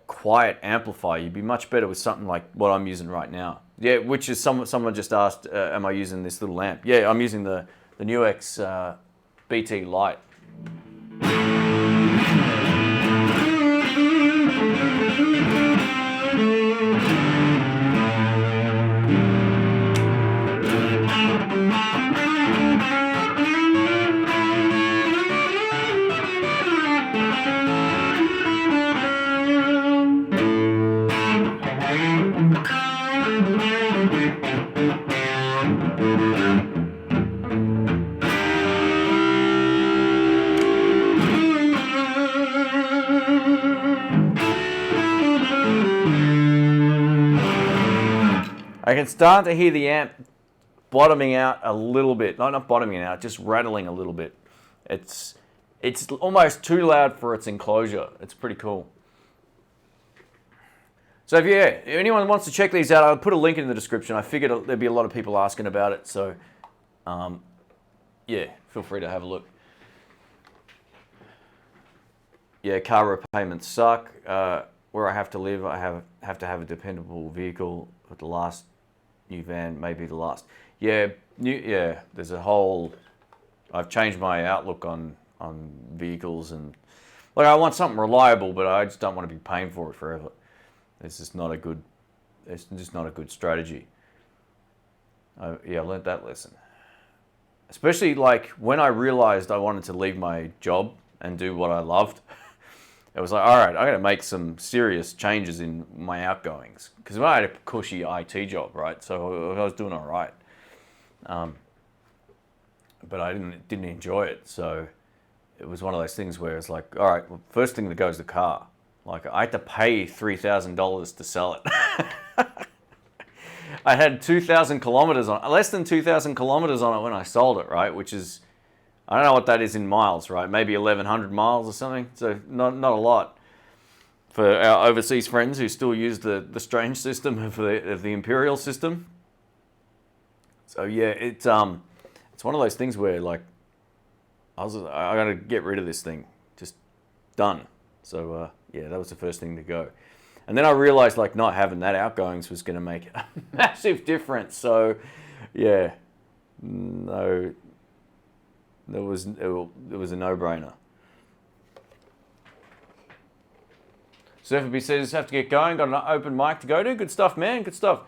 quiet amplifier. You'd be much better with something like what I'm using right now. Yeah, which is someone just asked, am I using this little amp? Yeah, I'm using the Nuix BT Lite. I can start to hear the amp bottoming out a little bit. Not bottoming out, just rattling a little bit. It's almost too loud for its enclosure. It's pretty cool. So if anyone wants to check these out, I'll put a link in the description. I figured there'd be a lot of people asking about it, so yeah, feel free to have a look. Yeah, car repayments suck. Where I have to live, I have to have a dependable vehicle. With the last new van, maybe the last. Yeah, there's a whole. I've changed my outlook on vehicles, and like, I want something reliable, but I just don't want to be paying for it forever. It's just not a good. It's just not a good strategy. I learned that lesson. especially like when I realized I wanted to leave my job and do what I loved. It was like, all right, I got to make some serious changes in my outgoings, because I had a cushy IT job, right? So I was doing all right, but I didn't enjoy it. So it was one of those things where it's like, all right, well, first thing that goes the car. Like I had to pay $3,000 to sell it. I had 2,000 kilometers on, less than 2,000 kilometers on it when I sold it, right? Which is, I don't know what that is in miles, right? Maybe 1,100 miles or something. So not a lot. For our overseas friends who still use the strange system of the imperial system. So yeah, it's one of those things where like, I got to get rid of this thing, just done. So yeah, that was the first thing to go. And then I realized like not having that outgoings was going to make a massive difference. So yeah, no, it was a no-brainer. Surfer B says have to get going. Got an open mic to go to. Good stuff, man. Good stuff.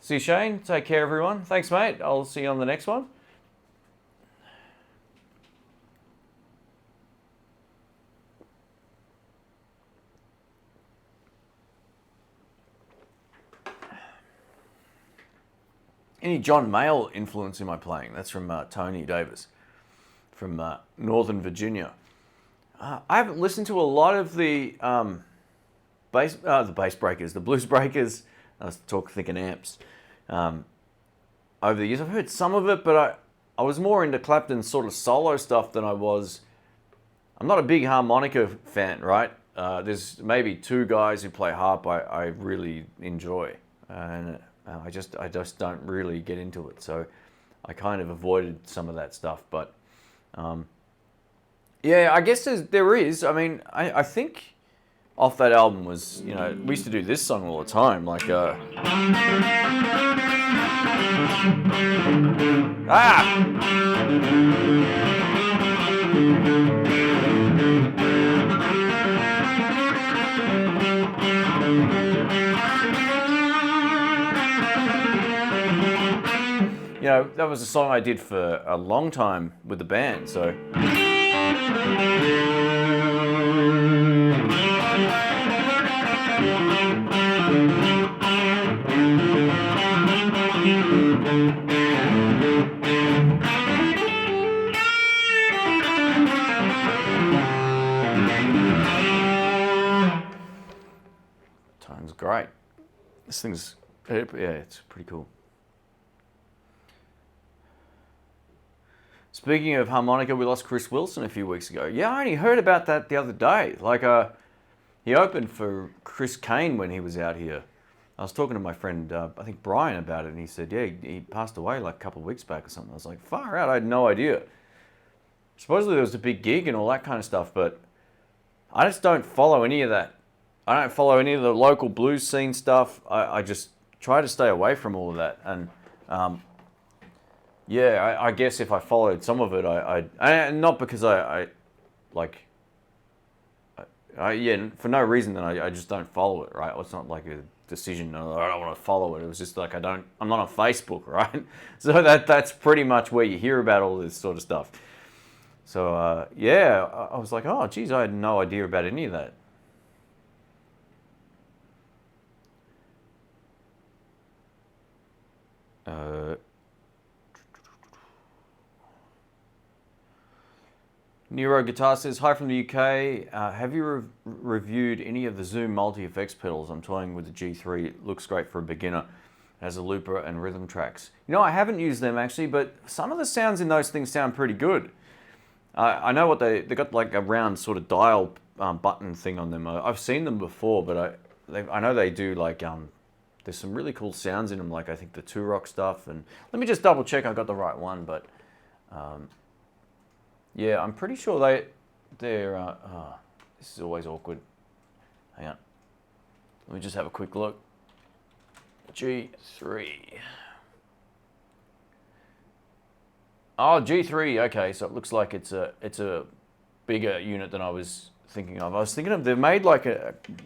See you, Shane. Take care, everyone. Thanks, mate. I'll see you on the next one. Any John Mayall influence in my playing? That's from Tony Davis from Northern Virginia. I haven't listened to a lot of the bass breakers, the blues breakers. I was thinking amps. Over the years, I've heard some of it, but I was more into Clapton's sort of solo stuff than I was. I'm not a big harmonica fan, right? There's maybe two guys who play harp I really enjoy, and I just don't really get into it. So I kind of avoided some of that stuff. But yeah, I guess there is. I mean, I think off that album was, we used to do this song all the time, like that was a song I did for a long time with the band, so. Time's great. This thing's, yeah, it's pretty cool. Speaking of harmonica, we lost Chris Wilson a few weeks ago. Yeah, I only heard about that the other day. Like, he opened for Chris Kane when he was out here. I was talking to my friend, I think Brian, about it, and he said, yeah, he passed away like a couple of weeks back or something. I was like, far out, I had no idea. Supposedly there was a big gig and all that kind of stuff, but I just don't follow any of that. I don't follow any of the local blues scene stuff. I just try to stay away from all of that. And yeah, I guess if I followed some of it, I not because yeah, for no reason, then I just don't follow it, right? It's not like a decision, I don't want to follow it. It was just like I'm not on Facebook, right? So that's pretty much where you hear about all this sort of stuff. So yeah, I was like, oh geez, I had no idea about any of that. Nero Guitar says, hi from the UK. Have you reviewed any of the Zoom multi-effects pedals? I'm toying with the G3. It looks great for a beginner. It has a looper and rhythm tracks. I haven't used them actually, but some of the sounds in those things sound pretty good. I know what they got, like a round sort of dial button thing on them. I've seen them before, but I know they do like, there's some really cool sounds in them, like I think the Two Rock stuff. And let me just double check I got the right one, but yeah, I'm pretty sure they're, this is always awkward. Hang on. Let me just have a quick look. G3. Oh, G3, okay, so it looks like it's a bigger unit than I was thinking of. I was thinking of, they've made like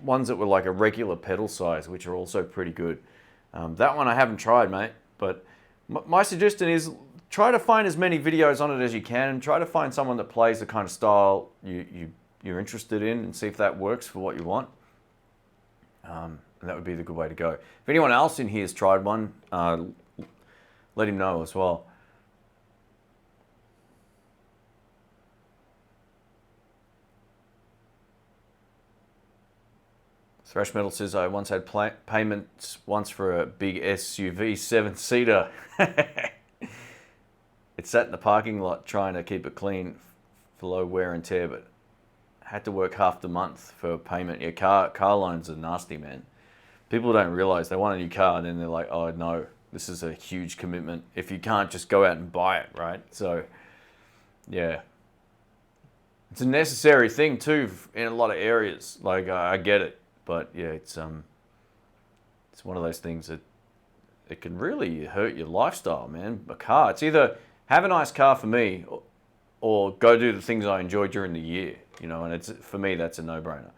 ones that were like a regular pedal size, which are also pretty good. That one I haven't tried, mate, but my suggestion is try to find as many videos on it as you can, and try to find someone that plays the kind of style you're interested in, and see if that works for what you want. And that would be the good way to go. If anyone else in here has tried one, let him know as well. Thrash Metal says, I once had payments once for a big SUV 7-seater. It sat in the parking lot trying to keep it clean for low wear and tear, but had to work half the month for payment. Yeah, car loans are nasty, man. People don't realize they want a new car, and then they're like, oh no, this is a huge commitment if you can't just go out and buy it, right? So, yeah. It's a necessary thing too in a lot of areas. Like, I get it. But yeah, it's one of those things that it can really hurt your lifestyle, man. A car, it's either have a nice car for me, or go do the things I enjoy during the year, you know. And it's, for me, that's a no-brainer.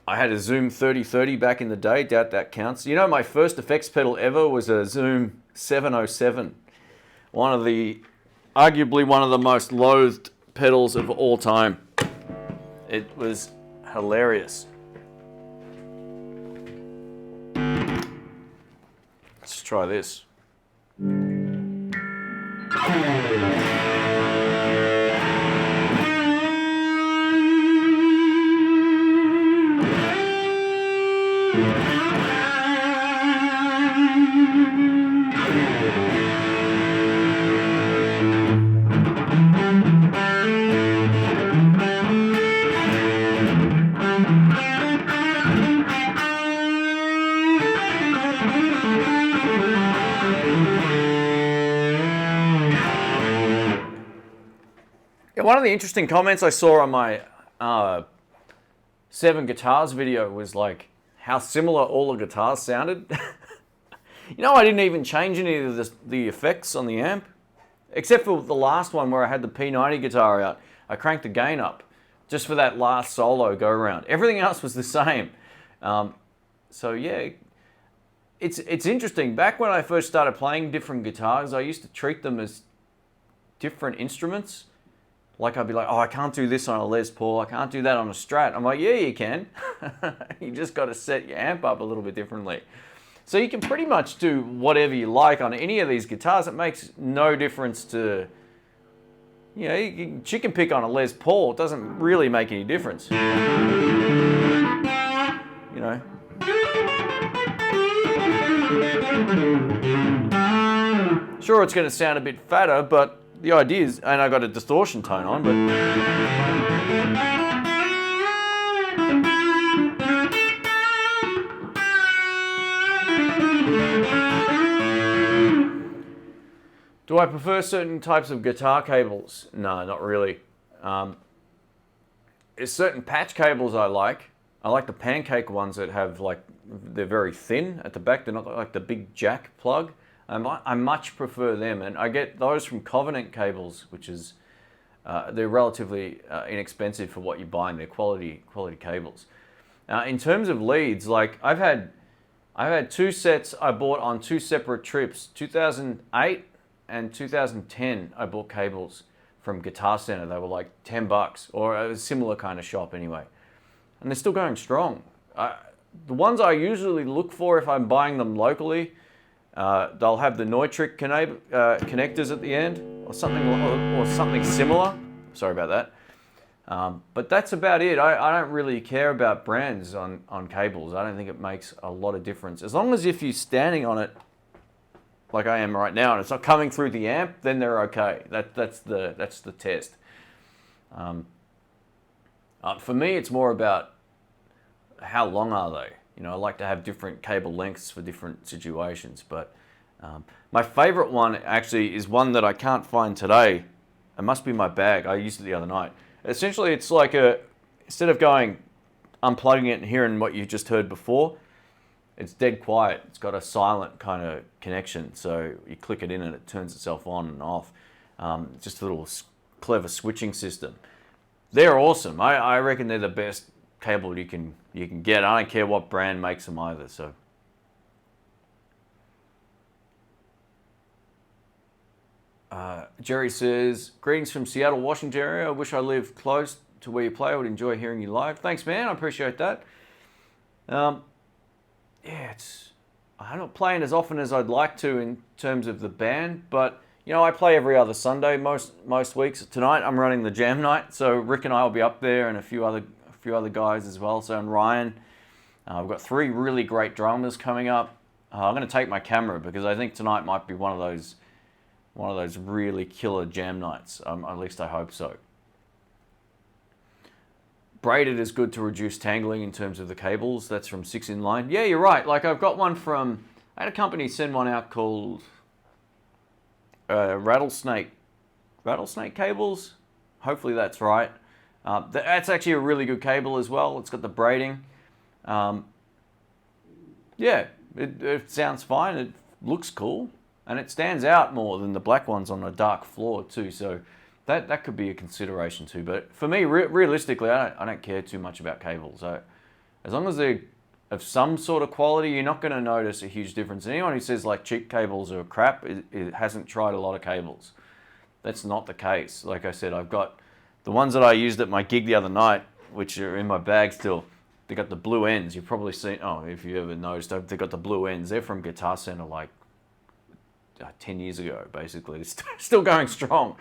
I had a Zoom 3030 back in the day. Doubt that counts. You know, my first effects pedal ever was a Zoom 707. Arguably one of the most loathed pedals of all time. It was hilarious. Let's try this. One of the interesting comments I saw on my 7 guitars video was like how similar all the guitars sounded. You know, I didn't even change any of the effects on the amp, except for the last one where I had the P90 guitar out. I cranked the gain up just for that last solo go around. Everything else was the same. So yeah, it's interesting. Back when I first started playing different guitars, I used to treat them as different instruments. Like, I'd be like, oh, I can't do this on a Les Paul, I can't do that on a Strat. I'm like, yeah, you can. You just got to set your amp up a little bit differently. So you can pretty much do whatever you like on any of these guitars. It makes no difference to, you know, you can chicken pick on a Les Paul. It doesn't really make any difference. You know. Sure, it's going to sound a bit fatter, but the idea is, and I got a distortion tone on, but do I prefer certain types of guitar cables? No, not really. There's certain patch cables I like. I like the pancake ones that have they're very thin at the back. They're not like the big jack plug. I much prefer them, and I get those from Covenant cables, which is they're relatively inexpensive for what you buy, and they're quality cables. In terms of leads, like I've had 2 sets I bought on 2 separate trips. 2008 and 2010, I bought cables from Guitar Center. They were like $10, or a similar kind of shop anyway, and they're still going strong. The ones I usually look for if I'm buying them locally, they'll have the Neutrik connectors at the end, or something similar. Sorry about that. But that's about it. I don't really care about brands on cables. I don't think it makes a lot of difference. As long as if you're standing on it, like I am right now, and it's not coming through the amp, then they're okay. That's the test. For me, it's more about how long are they. You know, I like to have different cable lengths for different situations, but my favorite one actually is one that I can't find today. It must be in my bag. I used it the other night. Essentially, it's like instead of unplugging it and hearing what you just heard before, it's dead quiet. It's got a silent kind of connection, so you click it in and it turns itself on and off. Just a little clever switching system. They're awesome. I reckon they're the best cable you can get. I don't care what brand makes them either. So Jerry says, greetings from Seattle, Washington area. I wish I lived close to where you play. I would enjoy hearing you live. Thanks, man. I appreciate that. Yeah, I'm not playing as often as I'd like to in terms of the band, but I play every other Sunday most weeks. Tonight I'm running the jam night, so Rick and I will be up there, and a few other guys as well. So, and Ryan, I've got 3 really great drummers coming up. I'm going to take my camera because I think tonight might be one of those really killer jam nights. At least I hope so. Braided is good to reduce tangling in terms of the cables. That's from 6 in line. Yeah, you're right. Like I've got one from, I had a company send one out called rattlesnake cables. Hopefully that's right. That's actually a really good cable as well. It's got the braiding. Yeah, it sounds fine. It looks cool. And it stands out more than the black ones on a dark floor too. So that could be a consideration too. But for me, realistically, I don't care too much about cables. So as long as they're of some sort of quality, you're not going to notice a huge difference. Anyone who says like cheap cables are crap, it hasn't tried a lot of cables. That's not the case. Like I said, I've got the ones that I used at my gig the other night, which are in my bag still. They got the blue ends. You've probably seen, if you ever noticed, they got the blue ends. They're from Guitar Center like 10 years ago, basically. It's still going strong.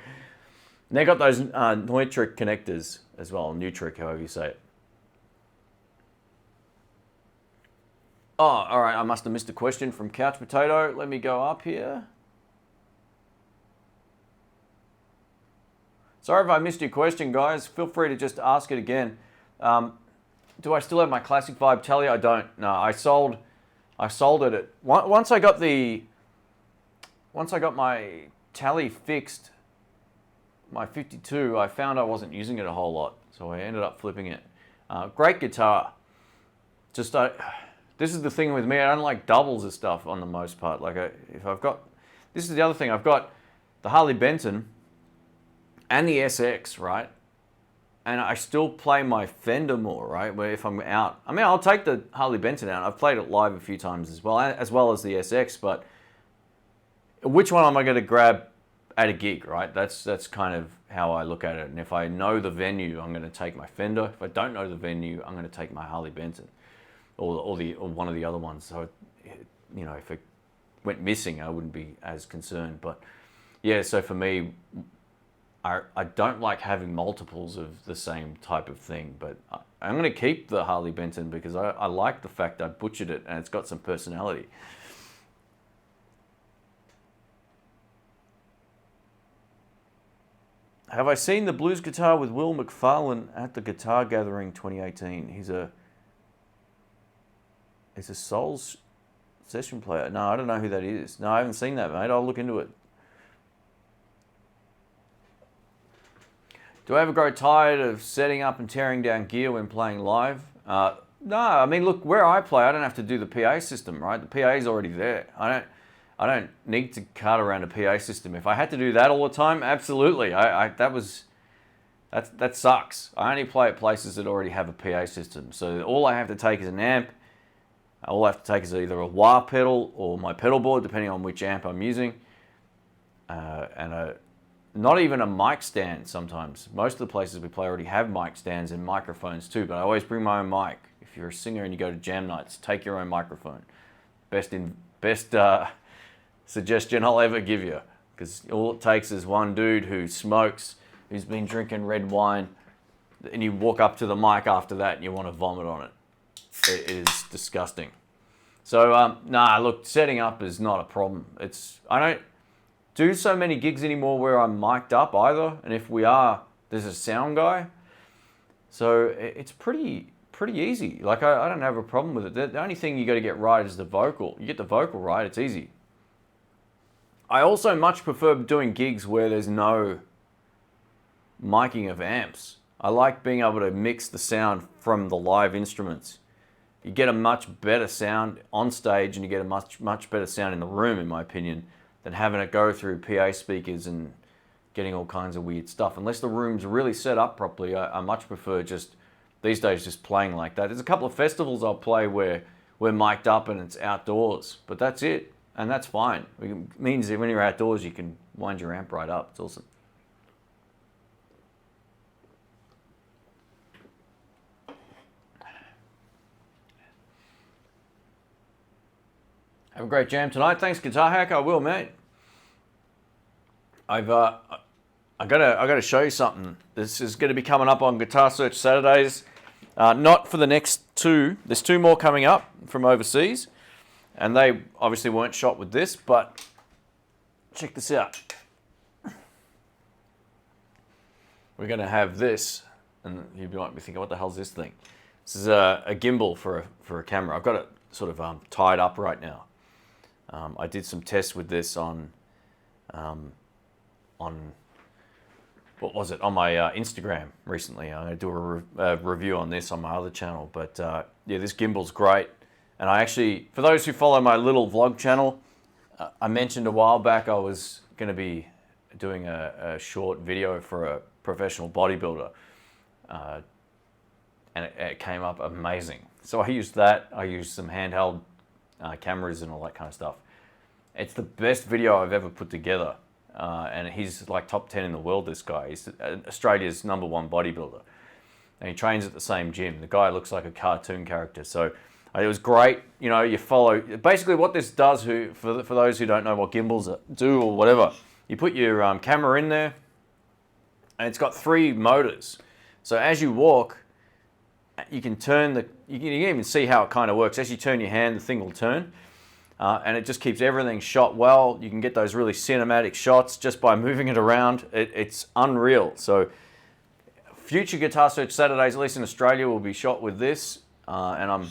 And they got those Neutrik connectors as well, Neutrik, however you say it. Oh, all right, I must have missed a question from Couch Potato. Let me go up here. Sorry if I missed your question, guys. Feel free to just ask it again. Do I still have my Classic Vibe Tele? I don't. No, I sold it. Once I got my Tele fixed, my 52, I found I wasn't using it a whole lot, so I ended up flipping it. Great guitar. This is the thing with me. I don't like doubles of stuff on the most part. This is the other thing. I've got the Harley Benton and the SX, right? And I still play my Fender more, right? Where if I'm out, I'll take the Harley Benton out. I've played it live a few times as well as the SX. But which one am I going to grab at a gig, right? That's kind of how I look at it. And if I know the venue, I'm going to take my Fender. If I don't know the venue, I'm going to take my Harley Benton, or one of the other ones. So, if it went missing, I wouldn't be as concerned. But yeah, so for me, I don't like having multiples of the same type of thing, but I'm going to keep the Harley Benton because I like the fact I butchered it and it's got some personality. Have I seen the blues guitar with Will McFarlane at the Guitar Gathering 2018? He's a Souls session player. No, I don't know who that is. No, I haven't seen that, mate. I'll look into it. Do I ever grow tired of setting up and tearing down gear when playing live? No, look, where I play, I don't have to do the PA system, right? The PA is already there. I don't need to cart around a PA system. If I had to do that all the time, absolutely. That sucks. I only play at places that already have a PA system. So all I have to take is an amp. All I have to take is either a wah pedal or my pedal board, depending on which amp I'm using, and not even a mic stand sometimes. Most of the places we play already have mic stands and microphones too, but I always bring my own mic. If you're a singer and you go to jam nights, take your own microphone. Best suggestion I'll ever give you, because all it takes is one dude who smokes, who's been drinking red wine, and you walk up to the mic after that and you want to vomit on it. It is disgusting. So, look, setting up is not a problem. I don't do so many gigs anymore where I'm mic'd up either, and if we are, there's a sound guy. So it's pretty easy. Like I don't have a problem with it. The only thing you got to get right is the vocal. You get the vocal right, it's easy. I also much prefer doing gigs where there's no miking of amps. I like being able to mix the sound from the live instruments. You get a much better sound on stage, and you get a much better sound in the room, in my opinion, than having it go through PA speakers and getting all kinds of weird stuff. Unless the room's really set up properly, I much prefer these days just playing like that. There's a couple of festivals I'll play where we're mic'd up and it's outdoors, but that's it, and that's fine. It means that when you're outdoors, you can wind your amp right up. It's awesome. Have a great jam tonight. Thanks, Guitar Hack. I will, mate. I gotta show you something. This is going to be coming up on Guitar Search Saturdays. Not for the next two. There's two more coming up from overseas, and they obviously weren't shot with this. But check this out. We're going to have this, and you might be thinking, "What the hell's this thing?" This is a gimbal for a camera. I've got it sort of tied up right now. I did some tests with this on what was it, on my Instagram recently. I'm going to do a review on this on my other channel. But yeah, this gimbal's great. And I actually, for those who follow my little vlog channel, I mentioned a while back I was going to be doing a short video for a professional bodybuilder. And it came up amazing. So I used that. I used some handheld cameras and all that kind of stuff. It's the best video I've ever put together. And he's like top 10 in the world, this guy. He's Australia's #1 bodybuilder. And he trains at the same gym. The guy looks like a cartoon character. So it was great. You know, you follow... Basically what this does, for those who don't know what gimbals do or whatever, you put your camera in there, and it's got 3 motors. So as you walk, you can turn the... You can even see how it kind of works. As you turn your hand, the thing will turn. And it just keeps everything shot well. You can get those really cinematic shots just by moving it around. It's unreal. So future Guitar Search Saturdays, at least in Australia, will be shot with this. And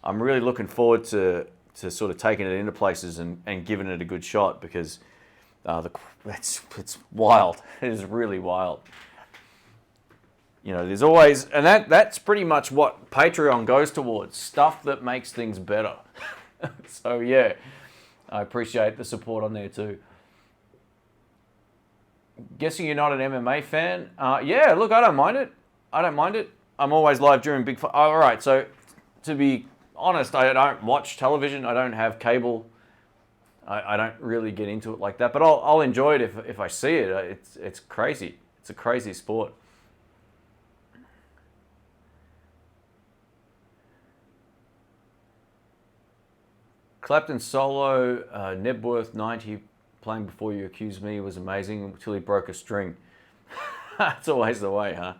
I'm really looking forward to sort of taking it into places and giving it a good shot, because it's wild. It is really wild. You know, there's always, and that's pretty much what Patreon goes towards, stuff that makes things better. So yeah, I appreciate the support on there too. Guessing you're not an MMA fan? Yeah, look, I don't mind it. I don't mind it. I'm always live during big... Oh, all right, so to be honest, I don't watch television. I don't have cable. I don't really get into it like that, but I'll enjoy it if I see it. It's crazy. It's a crazy sport. Clapton solo, Nebworth 90, playing Before You Accuse Me, was amazing until he broke a string. That's always the way, huh?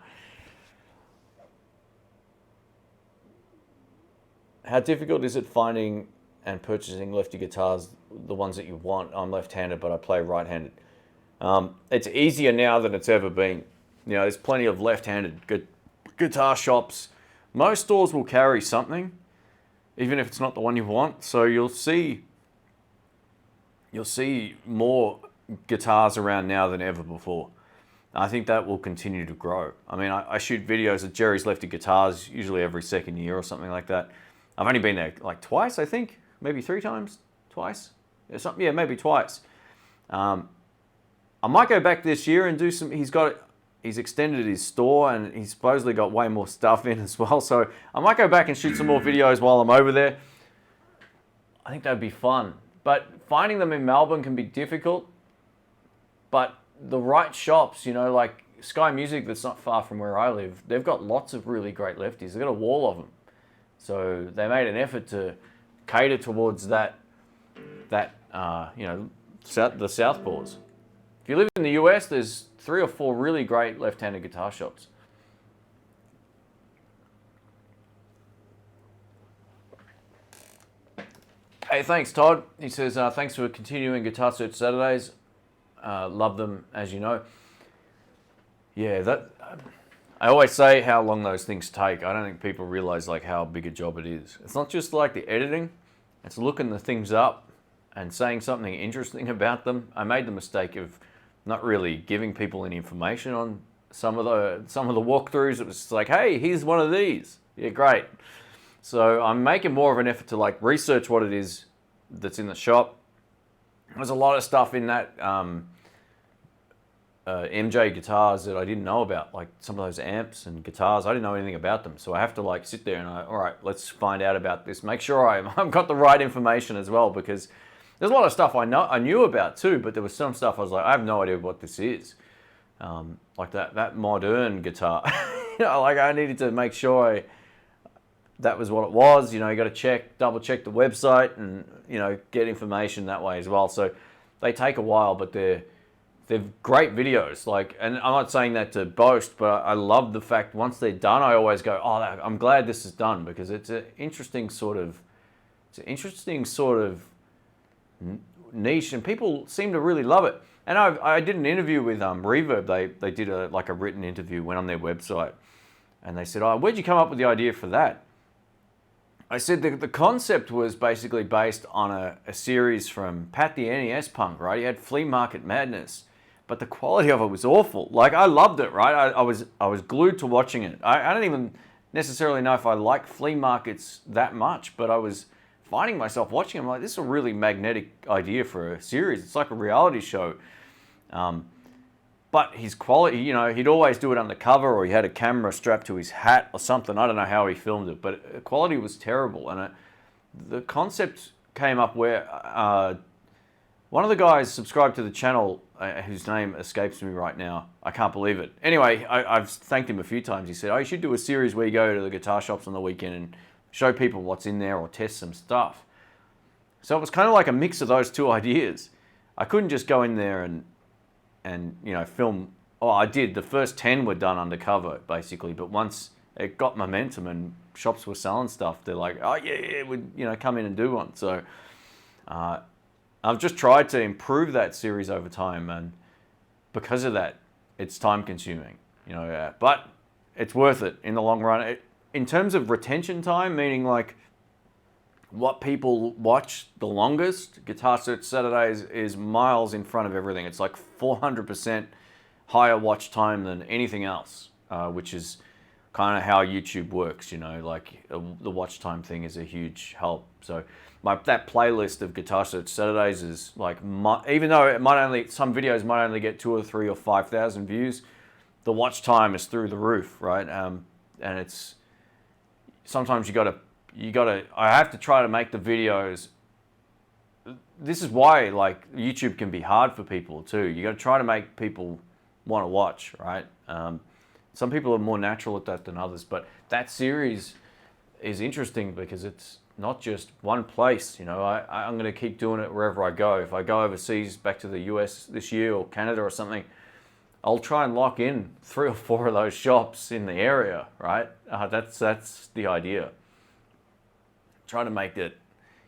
How difficult is it finding and purchasing lefty guitars, the ones that you want? I'm left-handed, but I play right-handed. It's easier now than it's ever been. You know, there's plenty of left-handed guitar shops. Most stores will carry something, even if it's not the one you want. So you'll see more guitars around now than ever before. I think that will continue to grow. I mean, I shoot videos of Jerry's Lefty Guitars usually every second year or something like that. I've only been there like twice, I think. Maybe 3 times? Twice? Yeah, maybe twice. I might go back this year and do some... He's extended his store, and he's supposedly got way more stuff in as well. So I might go back and shoot some more videos while I'm over there. I think that'd be fun. But finding them in Melbourne can be difficult. But the right shops, you know, like Sky Music, that's not far from where I live, they've got lots of really great lefties. They've got a wall of them. So they made an effort to cater towards that you know, the Southpaws. If you live in the US, there's 3 or 4 really great left-handed guitar shops. Hey, thanks, Todd. He says, thanks for continuing Guitar Search Saturdays. Love them, as you know. Yeah, I always say how long those things take. I don't think people realize like how big a job it is. It's not just like the editing. It's looking the things up and saying something interesting about them. I made the mistake of not really giving people any information on some of the walkthroughs. It was just like, hey, here's one of these. Yeah, great. So I'm making more of an effort to like research what it is that's in the shop. There's a lot of stuff in that MJ guitars that I didn't know about, like some of those amps and guitars. I didn't know anything about them. So I have to like sit there and all right, let's find out about this. Make sure I've got the right information as well, because There's a lot of stuff I knew about too, but there was some stuff I was like, I have no idea what this is. Like that modern guitar. Like I needed to make sure that was what it was. You got to double check the website and, get information that way as well. So they take a while, but they're great videos. And I'm not saying that to boast, but I love the fact once they're done, I always go, oh, I'm glad this is done, because it's an interesting sort of niche, and people seem to really love it. And I did an interview with Reverb. They did a written interview, went on their website, and they said, oh, where'd you come up with the idea for that? I said the concept was basically based on a series from Pat the NES Punk, right? He had Flea Market Madness, but the quality of it was awful. Like, I loved it, right? I was glued to watching it. I don't even necessarily know if I like flea markets that much, but I was finding myself watching them like, this is a really magnetic idea for a series. It's like a reality show. But his quality, he'd always do it undercover, or he had a camera strapped to his hat or something. I don't know how he filmed it, but the quality was terrible. And the concept came up where one of the guys subscribed to the channel, whose name escapes me right now. I can't believe it. Anyway, I've thanked him a few times. He said, oh, you should do a series where you go to the guitar shops on the weekend and show people what's in there or test some stuff. So it was kind of like a mix of those two ideas. I couldn't just go in there and film. Oh, I did. The first 10 were done undercover, basically. But once it got momentum and shops were selling stuff, they're like, oh, yeah, we'd, come in and do one. So I've just tried to improve that series over time. And because of that, it's time consuming, but it's worth it in the long run. In terms of retention time, meaning like what people watch the longest, Guitar Search Saturdays is miles in front of everything. It's like 400% higher watch time than anything else, which is kind of how YouTube works, the watch time thing is a huge help. So that playlist of Guitar Search Saturdays is like, even though some videos might only get 2 or 3 or 5,000 views, the watch time is through the roof, right? And it's, sometimes I have to try to make the videos. This is why YouTube can be hard for people too. You got to try to make people want to watch, right? Some people are more natural at that than others, but that series is interesting because it's not just one place. I'm going to keep doing it wherever I go. If I go overseas, back to the US this year or Canada or something, I'll try and lock in 3 or 4 of those shops in the area, right? That's the idea. Try to make it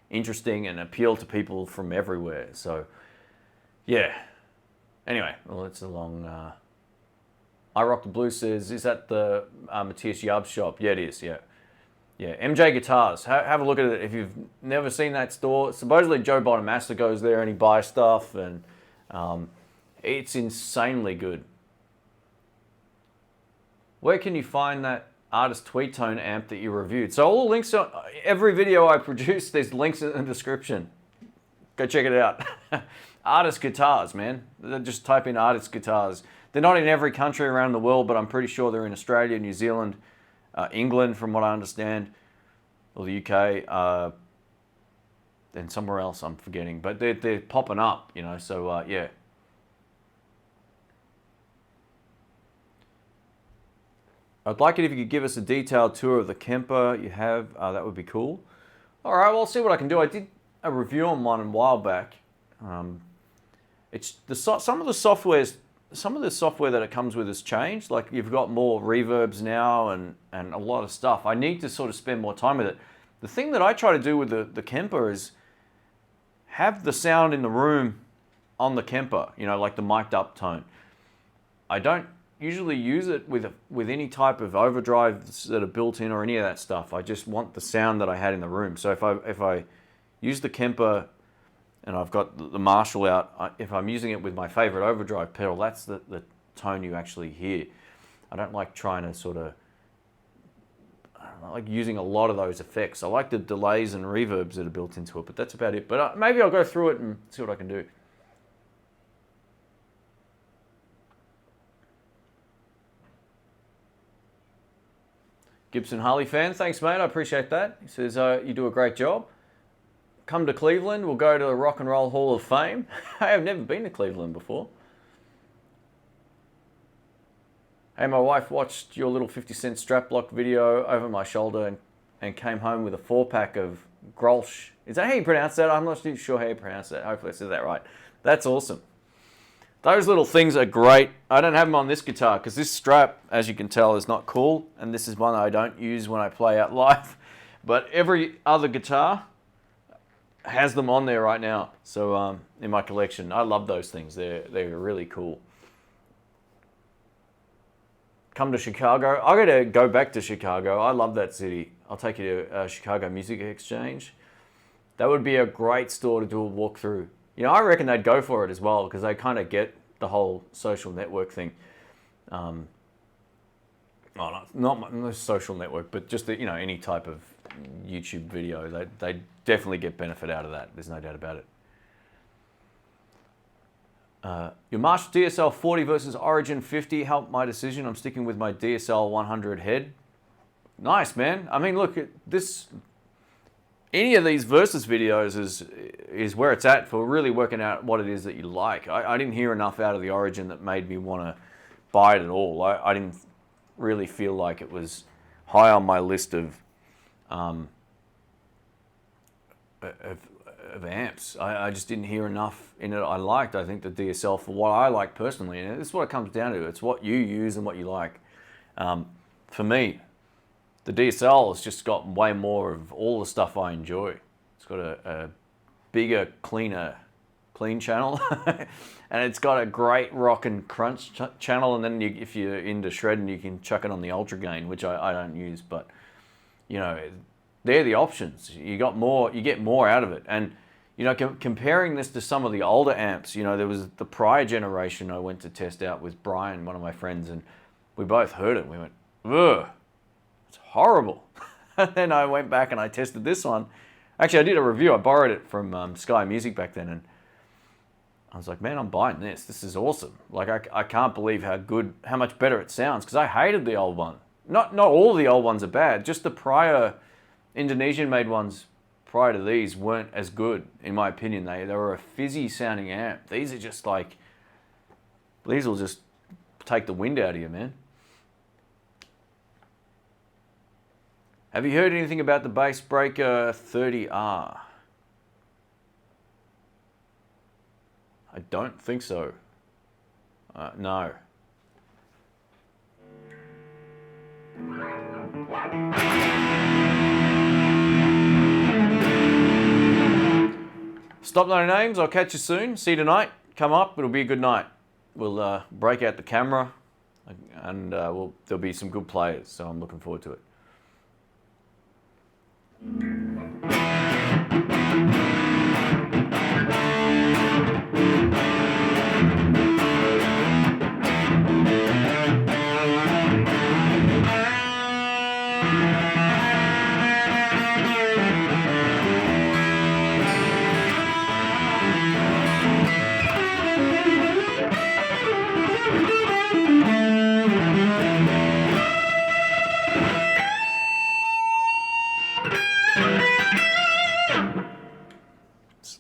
interesting and appeal to people from everywhere. So, yeah. Anyway, well, it's a long... I Rock the Blues says, is that the Matthias Yarb's shop? Yeah, it is, yeah. Yeah, MJ Guitars. Have a look at it if you've never seen that store. Supposedly Joe Bonamassa goes there and he buys stuff, and it's insanely good. Where can you find that Artist Tweed Tone amp that you reviewed? So all the links on every video I produce, there's links in the description. Go check it out. Artist Guitars, man. Just type in Artist Guitars. They're not in every country around the world, but I'm pretty sure they're in Australia, New Zealand, England, from what I understand, or the UK, and somewhere else I'm forgetting. But they're popping up, so yeah. I'd like it if you could give us a detailed tour of the Kemper you have. That would be cool. All right, well, I'll see what I can do. I did a review on one a while back. It's some of the software that it comes with has changed. Like, you've got more reverbs now and a lot of stuff. I need to sort of spend more time with it. The thing that I try to do with the Kemper is have the sound in the room on the Kemper, like the mic'd up tone. I don't usually use it with any type of overdrives that are built in or any of that stuff. I just want the sound that I had in the room. So if I use the Kemper and I've got the Marshall out, if I'm using it with my favorite overdrive pedal, that's the tone you actually hear. I don't like trying to I like using a lot of those effects. I like the delays and reverbs that are built into it, but that's about it. But maybe I'll go through it and see what I can do. Gibson Harley fan, thanks mate, I appreciate that. He says, you do a great job. come to Cleveland, we'll go to the Rock and Roll Hall of Fame. I have never been to Cleveland before. Hey, my wife watched your little 50 Cent strap block video over my shoulder and came home with a 4-pack of Grolsch. Is that how you pronounce that? I'm not sure how you pronounce that. Hopefully I said that right. That's awesome. Those little things are great. I don't have them on this guitar because this strap, as you can tell, is not cool. And this is one that I don't use when I play out live. But every other guitar has them on there right now. So in my collection, I love those things. They're really cool. Come to Chicago. I got to go back to Chicago. I love that city. I'll take you to Chicago Music Exchange. That would be a great store to do a walkthrough. You know, I reckon they'd go for it as well because they kind of get the whole social network thing. Not social network, but just the, any type of YouTube video. They definitely get benefit out of that. There's no doubt about it. Your Marshall DSL 40 versus Origin 50 helped my decision. I'm sticking with my DSL 100 head. Nice, man. I mean, look, any of these versus videos is where it's at for really working out what it is that you like. I didn't hear enough out of the Origin that made me want to buy it at all. I didn't really feel like it was high on my list of amps. I just didn't hear enough in it I liked. I think the DSL, for what I like personally, and this is what it comes down to, it's what you use and what you like. For me, the DSL has just got way more of all the stuff I enjoy. It's got a bigger, clean channel, and it's got a great rock and crunch channel, and then if you're into shredding, you can chuck it on the ultra gain, which I don't use, but they're the options. You get more out of it. And comparing this to some of the older amps, there was the prior generation I went to test out with Brian, one of my friends, and we both heard it. We went, ugh, it's horrible. And then I went back and I tested this one. Actually, I did a review. I borrowed it from Squier Music back then, and I was like, man, I'm buying this. This is awesome. Like, I can't believe how much better it sounds, because I hated the old one. Not all the old ones are bad, just the prior Indonesian-made ones prior to these weren't as good, in my opinion. They were a fizzy-sounding amp. These are just like, these will just take the wind out of you, man. Have you heard anything about the Bass Breaker 30R? I don't think so. No. Stop No Names. I'll catch you soon. See you tonight. Come up. It'll be a good night. We'll break out the camera, and there'll be some good players. So I'm looking forward to it.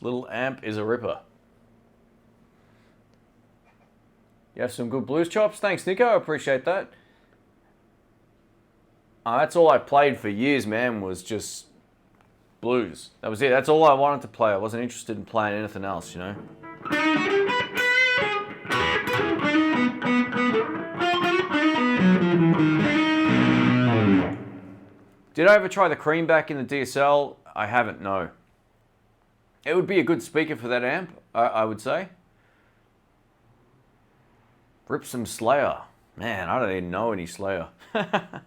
Little amp is a ripper. You have some good blues chops. Thanks, Nico. I appreciate that. That's all I played for years, man, was just blues. That was it. That's all I wanted to play. I wasn't interested in playing anything else, Did I ever try the Creamback in the DSL? I haven't, no. It would be a good speaker for that amp, I would say. Rip some Slayer. Man, I don't even know any Slayer. I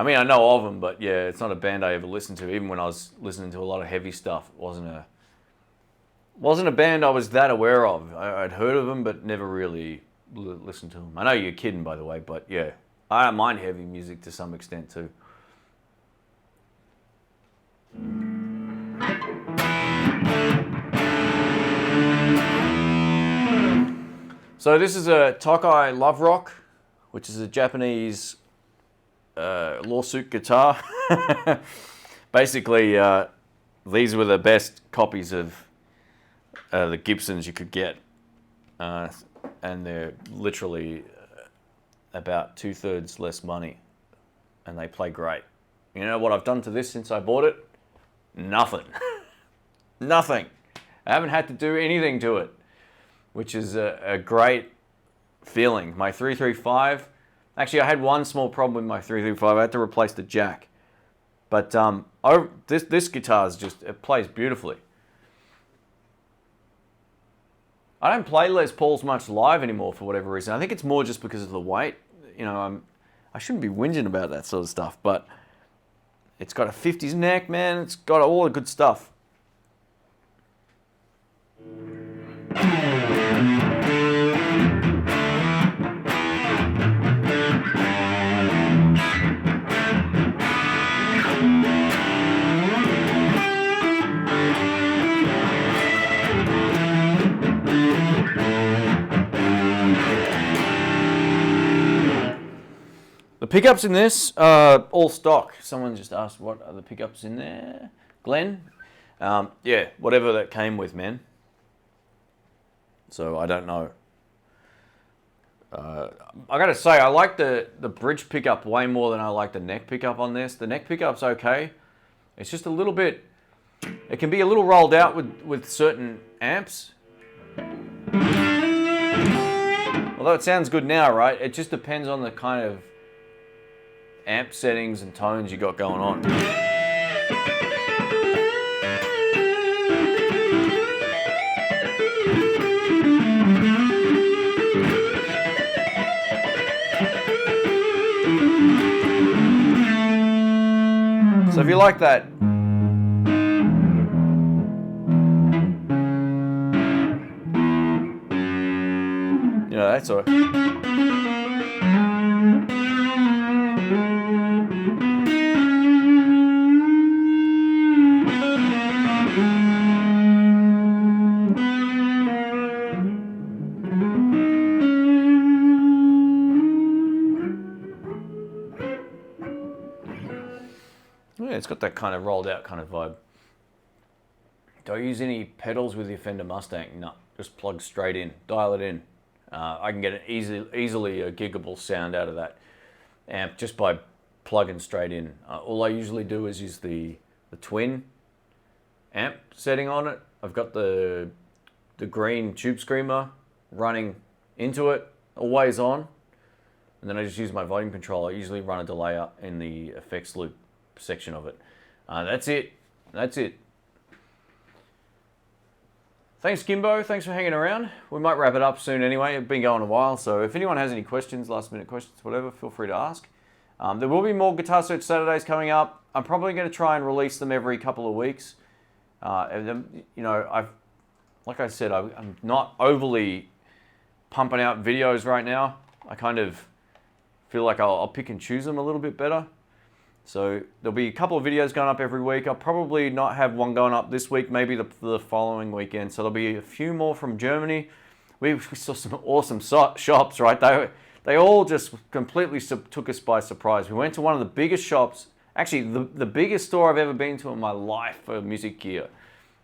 mean, I know of them, but yeah, it's not a band I ever listened to. Even when I was listening to a lot of heavy stuff, it wasn't a band I was that aware of. I'd heard of them, but never really listened to them. I know you're kidding, by the way, but yeah, I don't mind heavy music to some extent too. So this is a Tokai Love Rock, which is a Japanese lawsuit guitar. Basically, these were the best copies of the Gibsons you could get. And they're literally about 2/3 less money. And they play great. You know what I've done to this since I bought it? Nothing. Nothing. I haven't had to do anything to it, which is a great feeling. My 335, actually I had one small problem with my 335. I had to replace the jack. But this guitar it plays beautifully. I don't play Les Pauls much live anymore for whatever reason. I think it's more just because of the weight. You know, I shouldn't be whinging about that sort of stuff, but it's got a 50s neck, man. It's got all the good stuff. The pickups in this are all stock. Someone just asked, what are the pickups in there? Glenn? Yeah, whatever that came with, man. So I don't know. I gotta say, I like the bridge pickup way more than I like the neck pickup on this. The neck pickup's okay. It's just a little bit, it can be a little rolled out with certain amps. Although it sounds good now, right? It just depends on the kind of amp settings and tones you got going on. So if you like that, you know, that's all right. Yeah, it's got that kind of rolled out kind of vibe. Do I use any pedals with the Fender Mustang? No, just plug straight in, dial it in. I can get an easily a giggable sound out of that amp just by plugging straight in. All I usually do is use the twin amp setting on it. I've got the green tube screamer running into it, always on. And then I just use my volume controller. I usually run a delay up in the effects loop section of it. That's it. That's it. Thanks, Kimbo. Thanks for hanging around. We might wrap it up soon anyway. It's been going a while, so if anyone has any questions, last minute questions, whatever, feel free to ask. There will be more Guitar Search Saturdays coming up. I'm probably going to try and release them every couple of weeks. And you know, like I said, I'm not overly pumping out videos right now. I kind of feel like I'll pick and choose them a little bit better. So there'll be a couple of videos going up every week. I'll probably not have one going up this week, maybe the following weekend. So there'll be a few more from Germany. We saw some awesome shops, right? They all just completely took us by surprise. We went to one of the biggest shops, actually the biggest store I've ever been to in my life for music gear.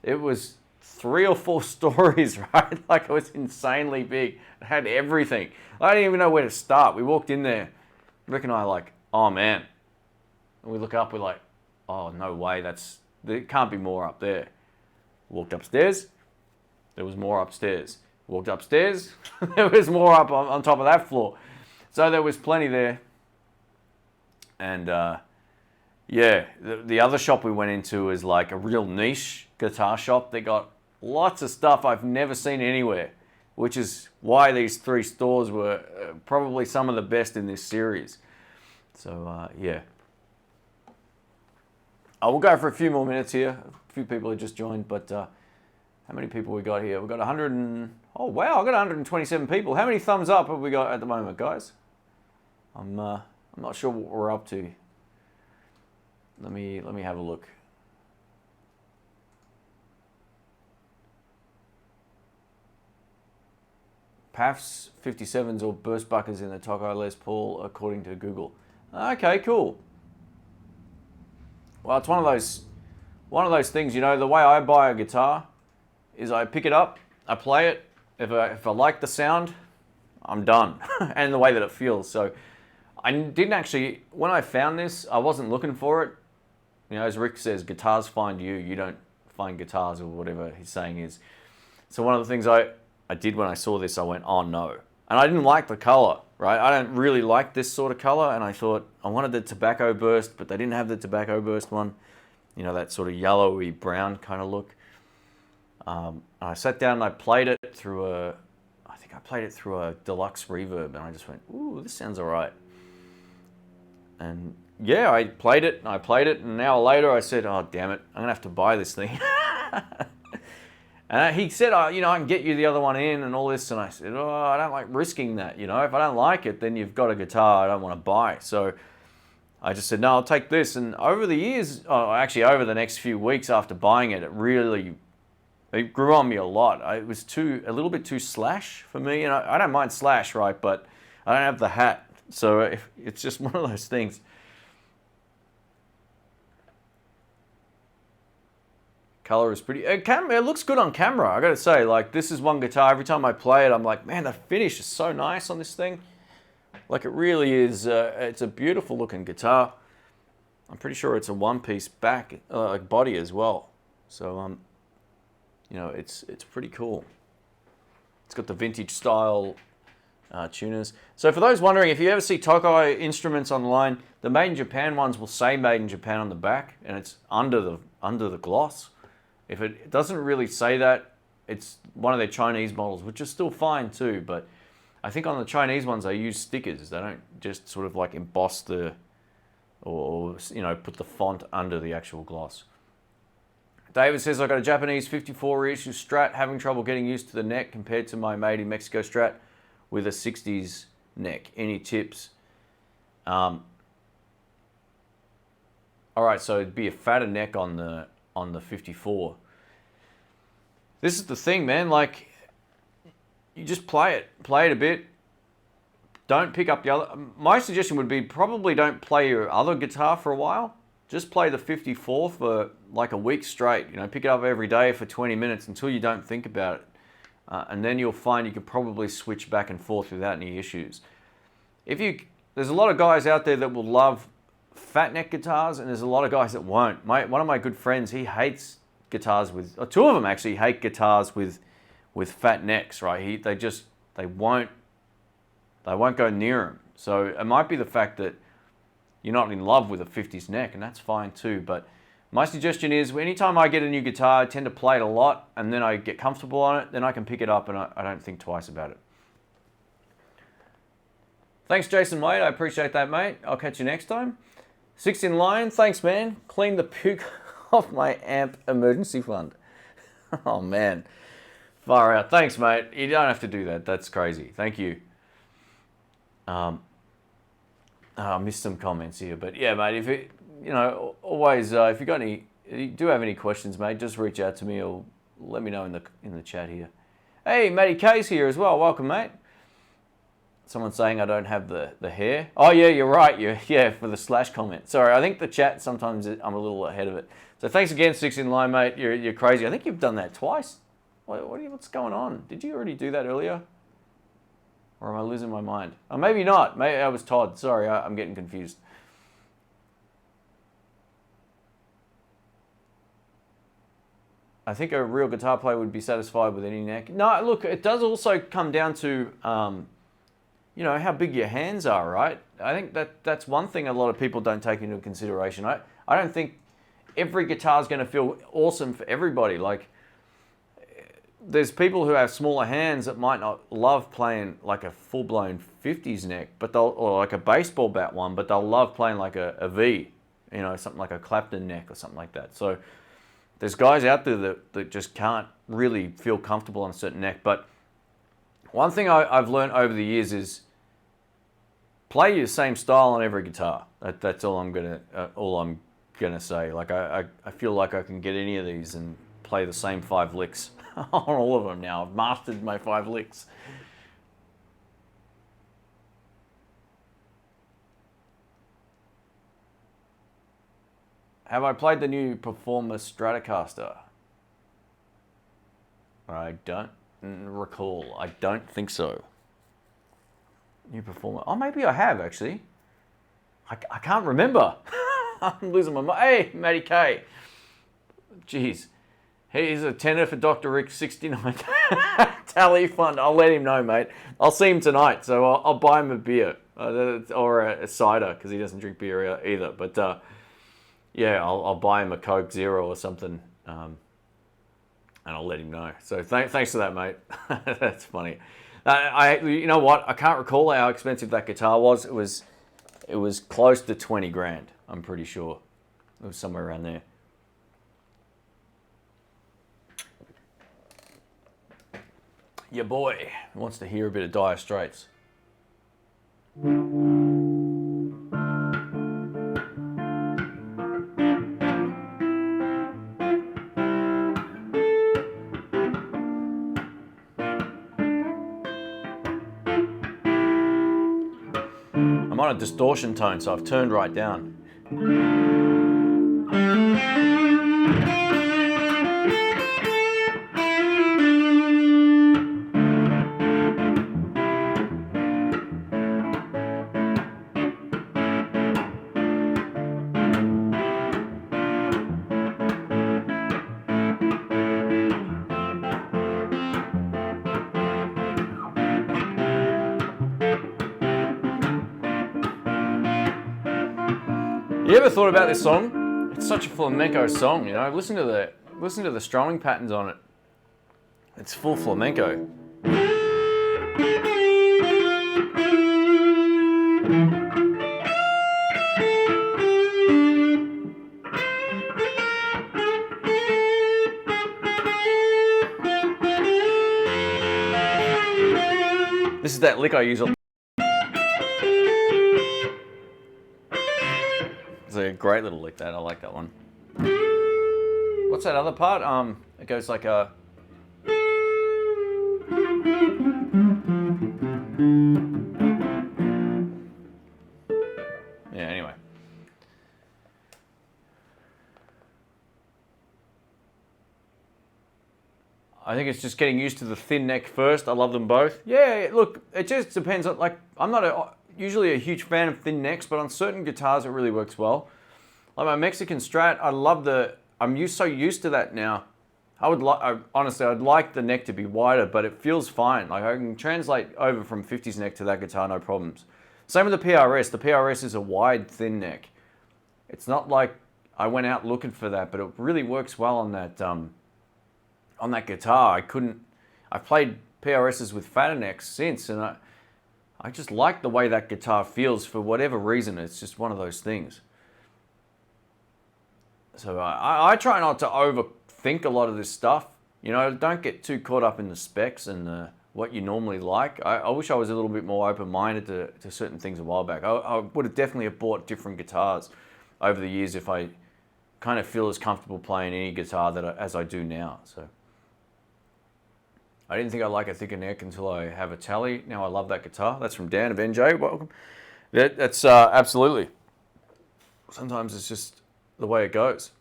It was 3 or 4 stories, right? Like it was insanely big. It had everything. I didn't even know where to start. We walked in there, Rick and I like, oh man. And we look up, we're like, oh, no way, there can't be more up there. Walked upstairs, there was more upstairs. Walked upstairs, there was more up on top of that floor. So there was plenty there. And yeah, the other shop we went into is like a real niche guitar shop. They got lots of stuff I've never seen anywhere, which is why these 3 stores were probably some of the best in this series. So yeah. We'll go for a few more minutes here. A few people have just joined, but how many people we got here? We've got 100 and... Oh, wow, I've got 127 people. How many thumbs up have we got at the moment, guys? I'm not sure what we're up to. Let me have a look. PAFs, 57s, or burst buckers in the Taco Les Paul, according to Google. Okay, cool. Well, it's one of one of those things, you know, the way I buy a guitar is I pick it up, I play it. If I like the sound, I'm done. And the way that it feels. So I didn't actually, when I found this, I wasn't looking for it. You know, as Rick says, guitars find you. You don't find guitars, or whatever his saying is. So one of the things I did when I saw this, I went, oh no. And I didn't like the color, right? I don't really like this sort of color. And I thought, I wanted the tobacco burst, but they didn't have the tobacco burst one. You know, that sort of yellowy brown kind of look. I sat down and I played it through a deluxe reverb, and I just went, ooh, this sounds all right. And yeah, I played it, and an hour later I said, oh, damn it, I'm going to have to buy this thing. And he said, oh, you know, I can get you the other one in and all this. And I said, oh, I don't like risking that. You know, if I don't like it, then you've got a guitar I don't want to buy. So I just said, no, I'll take this. And over the years, actually over the next few weeks after buying it, it grew on me a lot. It was a little bit too Slash for me. And I don't mind Slash, right? But I don't have the hat. So it's just one of those things. Color is pretty. It looks good on camera, I gotta say. Like, this is one guitar, every time I play it, I'm like, man, the finish is so nice on this thing. Like, it really is. It's a beautiful looking guitar. I'm pretty sure it's a one-piece back, like body as well. So, you know, it's pretty cool. It's got the vintage style tuners. So for those wondering, if you ever see Tokai instruments online, the Made in Japan ones will say Made in Japan on the back, and it's under the gloss. If it doesn't really say that, it's one of their Chinese models, which is still fine too. But I think on the Chinese ones, they use stickers. They don't just sort of like emboss or you know, put the font under the actual gloss. David says, I got a Japanese 54 reissue Strat, having trouble getting used to the neck compared to my made in Mexico Strat with a 60s neck. Any tips? All right, so it'd be a fatter neck on the 54. This is the thing, man. Like, you just play it a bit. Don't pick up the other. My suggestion would be probably don't play your other guitar for a while. Just play the 54 for like a week straight. You know, pick it up every day for 20 minutes until you don't think about it. And then you'll find you can probably switch back and forth without any issues. There's a lot of guys out there that will love fat neck guitars, and there's a lot of guys that won't. One of my good friends, he hates guitars with, or two of them actually hate guitars with fat necks, right? They won't go near them. So it might be the fact that you're not in love with a 50s neck, and that's fine too. But my suggestion is, anytime I get a new guitar, I tend to play it a lot, and then I get comfortable on it, then I can pick it up and I don't think twice about it. Thanks, Jason Wade. I appreciate that, mate. I'll catch you next time. 6 in line. Thanks, man. Clean the puke off my amp emergency fund. Oh, man. Far out. Thanks, mate. You don't have to do that. That's crazy. Thank you. I missed some comments here, but yeah, mate, always, if you do have any questions, mate, just reach out to me or let me know in the chat here. Hey, Matty K's here as well. Welcome, mate. Someone's saying I don't have the hair. Oh, yeah, you're right. Yeah, for the Slash comment. Sorry, I think the chat, sometimes I'm a little ahead of it. So thanks again, 6 in line, mate. You're crazy. I think you've done that twice. What's going on? Did you already do that earlier? Or am I losing my mind? Oh, maybe not. Maybe I was Todd. Sorry, I'm getting confused. I think a real guitar player would be satisfied with any neck. No, look, it does also come down to, how big your hands are, right? I think that's one thing a lot of people don't take into consideration. I don't think every guitar is going to feel awesome for everybody. Like, there's people who have smaller hands that might not love playing like a full-blown 50s neck, or like a baseball bat one, but they'll love playing like a V, something like a Clapton neck or something like that. So there's guys out there that just can't really feel comfortable on a certain neck. But one thing I've learned over the years is play your same style on every guitar. That's all I'm gonna say. Like, I feel like I can get any of these and play the same 5 licks on all of them now. I've mastered my 5 licks. Have I played the new Performer Stratocaster? I don't recall. I don't think so. New Performer. Oh, maybe I have, actually. I can't remember. I'm losing my mind. Hey, Matty K. Jeez. Here's a tenner for Dr. Rick 69 tally fund. I'll let him know, mate. I'll see him tonight, so I'll buy him a beer or a cider because he doesn't drink beer either. But yeah, I'll buy him a Coke Zero or something, and I'll let him know. So thanks for that, mate. That's funny. You know what? I can't recall how expensive that guitar was. It was close to 20 grand. I'm pretty sure it was somewhere around there. Your boy wants to hear a bit of Dire Straits. I'm on a distortion tone, so I've turned right down. You ever thought about this song? It's such a flamenco song, you know. Listen to the strumming patterns on it. It's full flamenco. This is that lick I use on. It's a great little lick, that. I like that one. What's that other part? It goes like a... Yeah, anyway. I think it's just getting used to the thin neck first. I love them both. Yeah, look, it just depends on, like, I'm not usually a huge fan of thin necks, but on certain guitars it really works well. Like my Mexican Strat, I love I'm so used to that now. Honestly, I'd like the neck to be wider, but it feels fine. Like I can translate over from 50s neck to that guitar, no problems. Same with the PRS. The PRS is a wide, thin neck. It's not like I went out looking for that, but it really works well on that guitar. I've played PRSs with fatter necks since, and I just like the way that guitar feels for whatever reason. It's just one of those things. So I try not to overthink a lot of this stuff. You know, don't get too caught up in the specs and what you normally like. I wish I was a little bit more open-minded to certain things a while back. I would have definitely have bought different guitars over the years if I kind of feel as comfortable playing any guitar as I do now. So I didn't think I'd like a thicker neck until I have a Tally. Now I love that guitar. That's from Dan of NJ. Welcome. That's absolutely. Sometimes it's just the way it goes.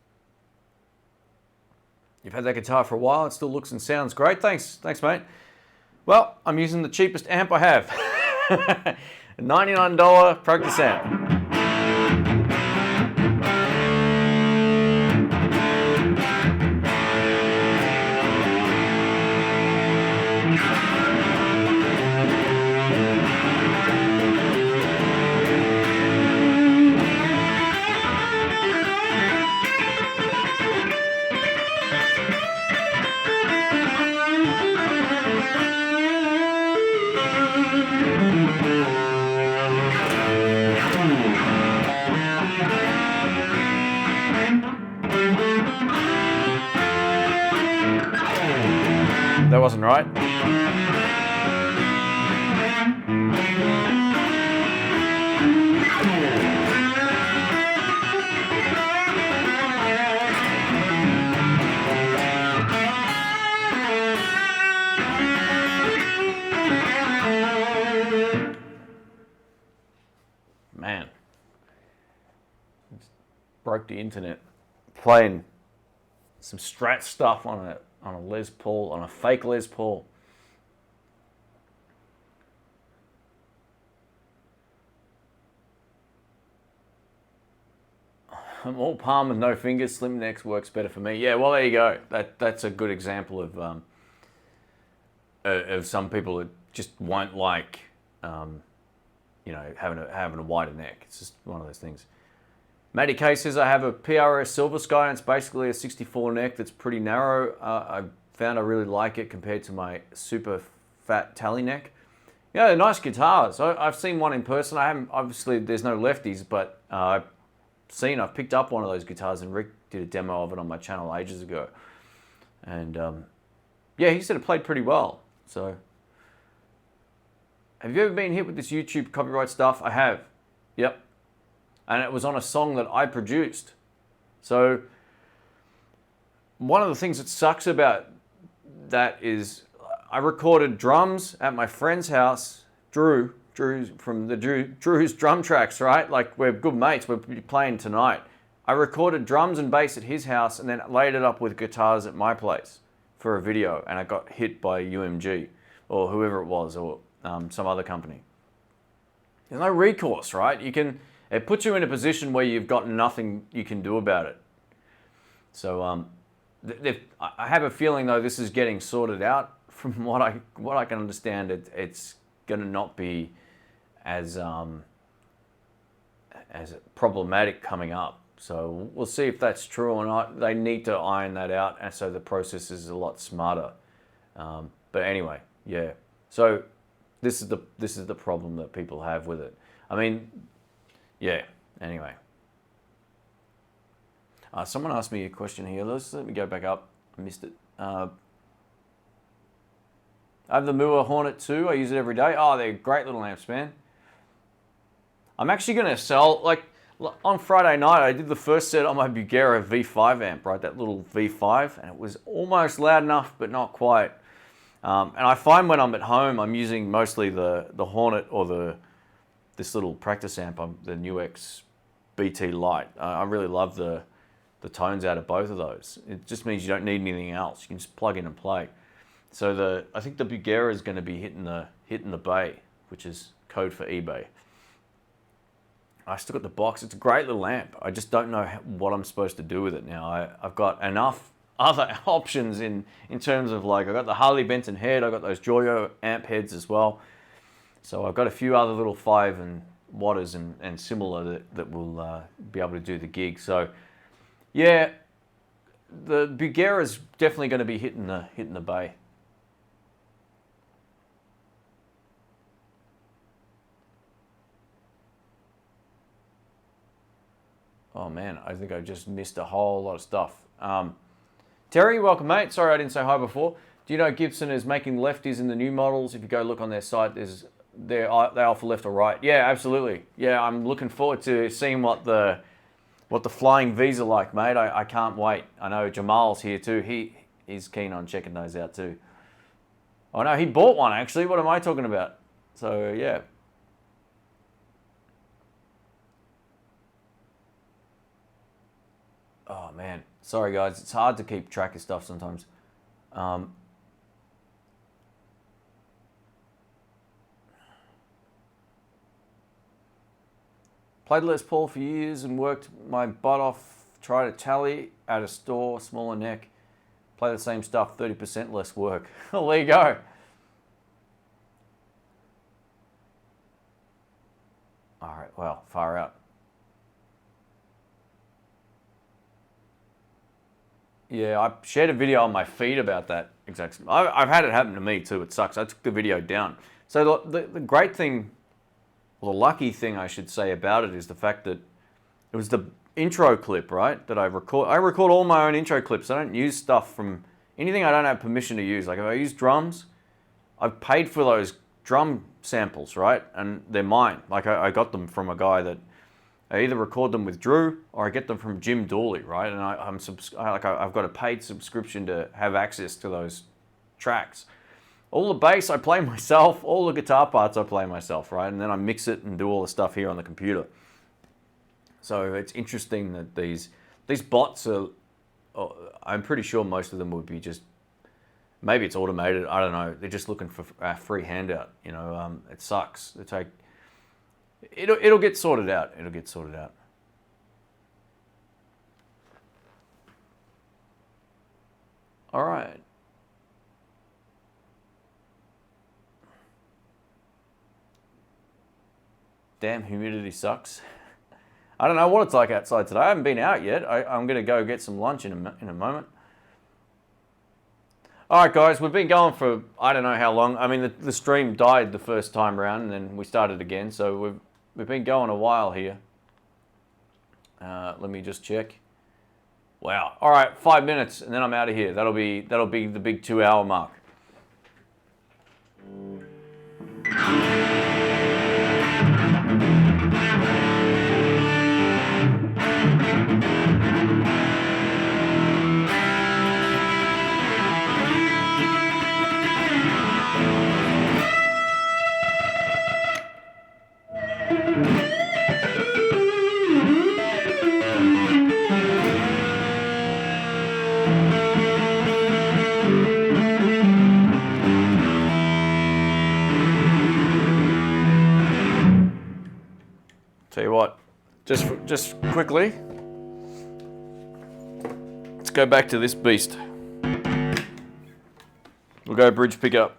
You've had that guitar for a while. It still looks and sounds great. Thanks, mate. Well, I'm using the cheapest amp I have. A $99 practice amp. That wasn't right. Man. Broke the internet. playing some Strat stuff on a Les Paul, on a fake Les Paul. I'm all palm with no fingers. Slim necks works better for me. Yeah, well, there you go. That's a good example of some people that just won't like, having a wider neck. It's just one of those things. Matty K says, I have a PRS Silver Sky, and it's basically a 64 neck that's pretty narrow. I found I really like it compared to my super fat Tally neck. Yeah, they're nice guitars. I've seen one in person. I haven't, obviously there's no lefties, but I've picked up one of those guitars, and Rick did a demo of it on my channel ages ago. And yeah, he said it played pretty well. So, have you ever been hit with this YouTube copyright stuff? I have. Yep. And it was on a song that I produced. So, one of the things that sucks about that is I recorded drums at my friend's house, Drew's from the Drew's Drum Tracks, right? Like, we're good mates, we're playing tonight. I recorded drums and bass at his house and then laid it up with guitars at my place for a video, and I got hit by UMG or whoever it was, or some other company. There's no recourse, right? It puts you in a position where you've got nothing you can do about it. So I have a feeling, though, this is getting sorted out. From what I can understand, it's going to not be as problematic coming up. So we'll see if that's true or not. They need to iron that out, and so the process is a lot smarter. But anyway, yeah. So this is the problem that people have with it. I mean, yeah. Anyway, someone asked me a question here. Let me go back up. I missed it. I have the Mua Hornet 2. I use it every day. Oh, they're great little amps, man. I'm actually going to sell, like, on Friday night, I did the first set on my Bugera V5 amp, right? That little V5, and it was almost loud enough, but not quite. And I find when I'm at home, I'm using mostly the Hornet or this little practice amp, the NuX BT Lite. I really love the tones out of both of those. It just means you don't need anything else. You can just plug in and play. So I think the Bugera is going to be hitting the bay, which is code for eBay. I still got the box. It's a great little amp. I just don't know what I'm supposed to do with it now. I've got enough other options in terms of, like, I've got the Harley Benton head. I've got those Joyo amp heads as well. So I've got a few other little 5 and watters and similar that will be able to do the gig. So yeah, the Bugera is definitely going to be hitting the bay. Oh man, I think I just missed a whole lot of stuff. Terry, welcome, mate. Sorry I didn't say hi before. Do you know Gibson is making lefties in the new models? If you go look on their site, they offer left or right. Yeah, absolutely. Yeah, I'm looking forward to seeing what the flying V's are like, mate. I can't wait. I know Jamal's here too. He's keen on checking those out too. Oh no, he bought one actually. What am I talking about? So yeah. Oh man, sorry guys. It's hard to keep track of stuff sometimes. Played Les Paul for years and worked my butt off. Tried a Tally at a store, smaller neck. Play the same stuff, 30% less work. Well, there you go. All right, well, far out. Yeah, I shared a video on my feed about that exact. I've had it happen to me too. It sucks. I took the video down. So the great thing, well, the lucky thing I should say about it is the fact that it was the intro clip, right? That I record. I record all my own intro clips. I don't use stuff from anything I don't have permission to use. Like if I use drums, I've paid for those drum samples, right? And they're mine. Like I got them from a guy that I either record them with Drew or I get them from Jim Dooley, right? And I've got a paid subscription to have access to those tracks. All the bass I play myself, all the guitar parts I play myself, right? And then I mix it and do all the stuff here on the computer. So it's interesting that these These bots are, I'm pretty sure most of them would be just, maybe it's automated, I don't know. They're just looking for a free handout, you know. It sucks. It'll get sorted out. It'll get sorted out. All right. Damn, humidity sucks. I don't know what it's like outside today. I haven't been out yet. I'm going to go get some lunch in a moment. All right, guys, we've been going for I don't know how long. I mean, the stream died the first time around, and then we started again. So we've been going a while here. Let me just check. Wow. All right, 5 minutes, and then I'm out of here. That'll be the big 2 hour mark. Tell you what, just quickly, let's go back to this beast. We'll go bridge pickup.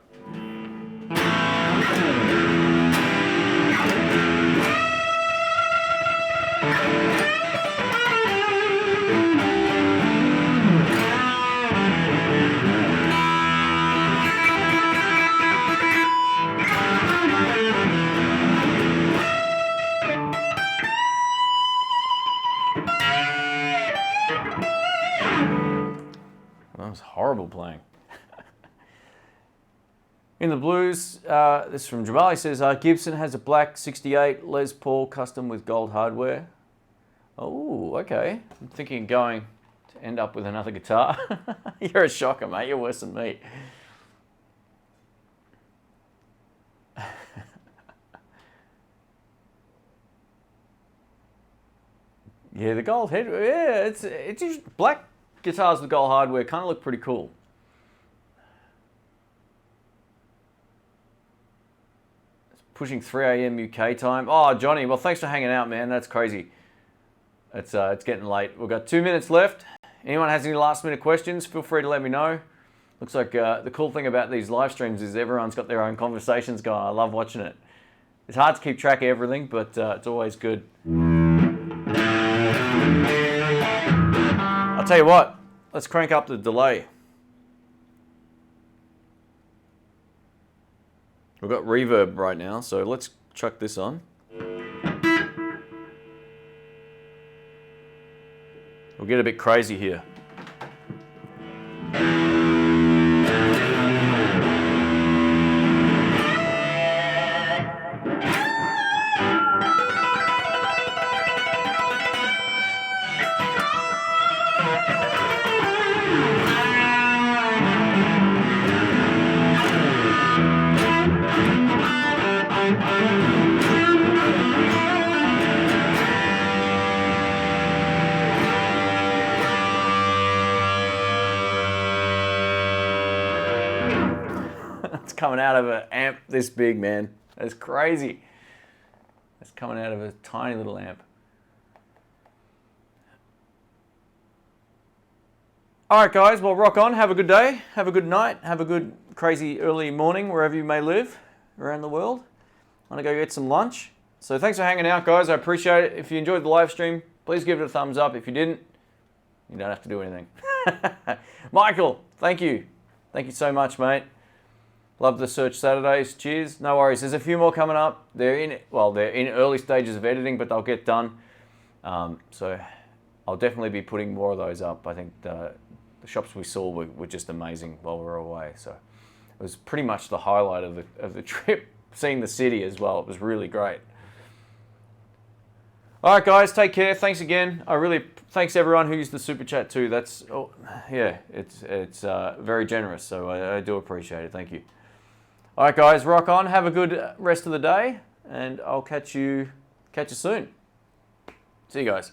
That was horrible playing. In the blues, this from Jamali says, Gibson has a black 68 Les Paul custom with gold hardware. Oh, okay. I'm thinking going to end up with another guitar. You're a shocker, mate. You're worse than me. Yeah, the gold head. Yeah, it's just black guitars with gold hardware kind of look pretty cool. It's pushing 3 a.m. UK time. Oh, Johnny, well, thanks for hanging out, man. That's crazy. It's getting late. We've got 2 minutes left. Anyone has any last minute questions, feel free to let me know. Looks like the cool thing about these live streams is everyone's got their own conversations going. I love watching it. It's hard to keep track of everything, but it's always good. I'll tell you what, let's crank up the delay. We've got reverb right now, so let's chuck this on. We'll get a bit crazy here. It's coming out of an amp this big, man. That's crazy. It's coming out of a tiny little amp. All right, guys. Well, rock on. Have a good day. Have a good night. Have a good, crazy early morning wherever you may live around the world. I'm going to go get some lunch. So thanks for hanging out, guys. I appreciate it. If you enjoyed the live stream, please give it a thumbs up. If you didn't, you don't have to do anything. Michael, thank you. Thank you so much, mate. Love the Search Saturdays. Cheers. No worries. There's a few more coming up. They're in early stages of editing, but they'll get done. So I'll definitely be putting more of those up. I think the shops we saw were just amazing while we were away. So it was pretty much the highlight of the trip. Seeing the city as well. It was really great. All right, guys. Take care. Thanks again. Thanks everyone who used the super chat too. It's very generous. So I do appreciate it. Thank you. All right, guys, rock on. Have a good rest of the day, and I'll catch you soon. See you guys.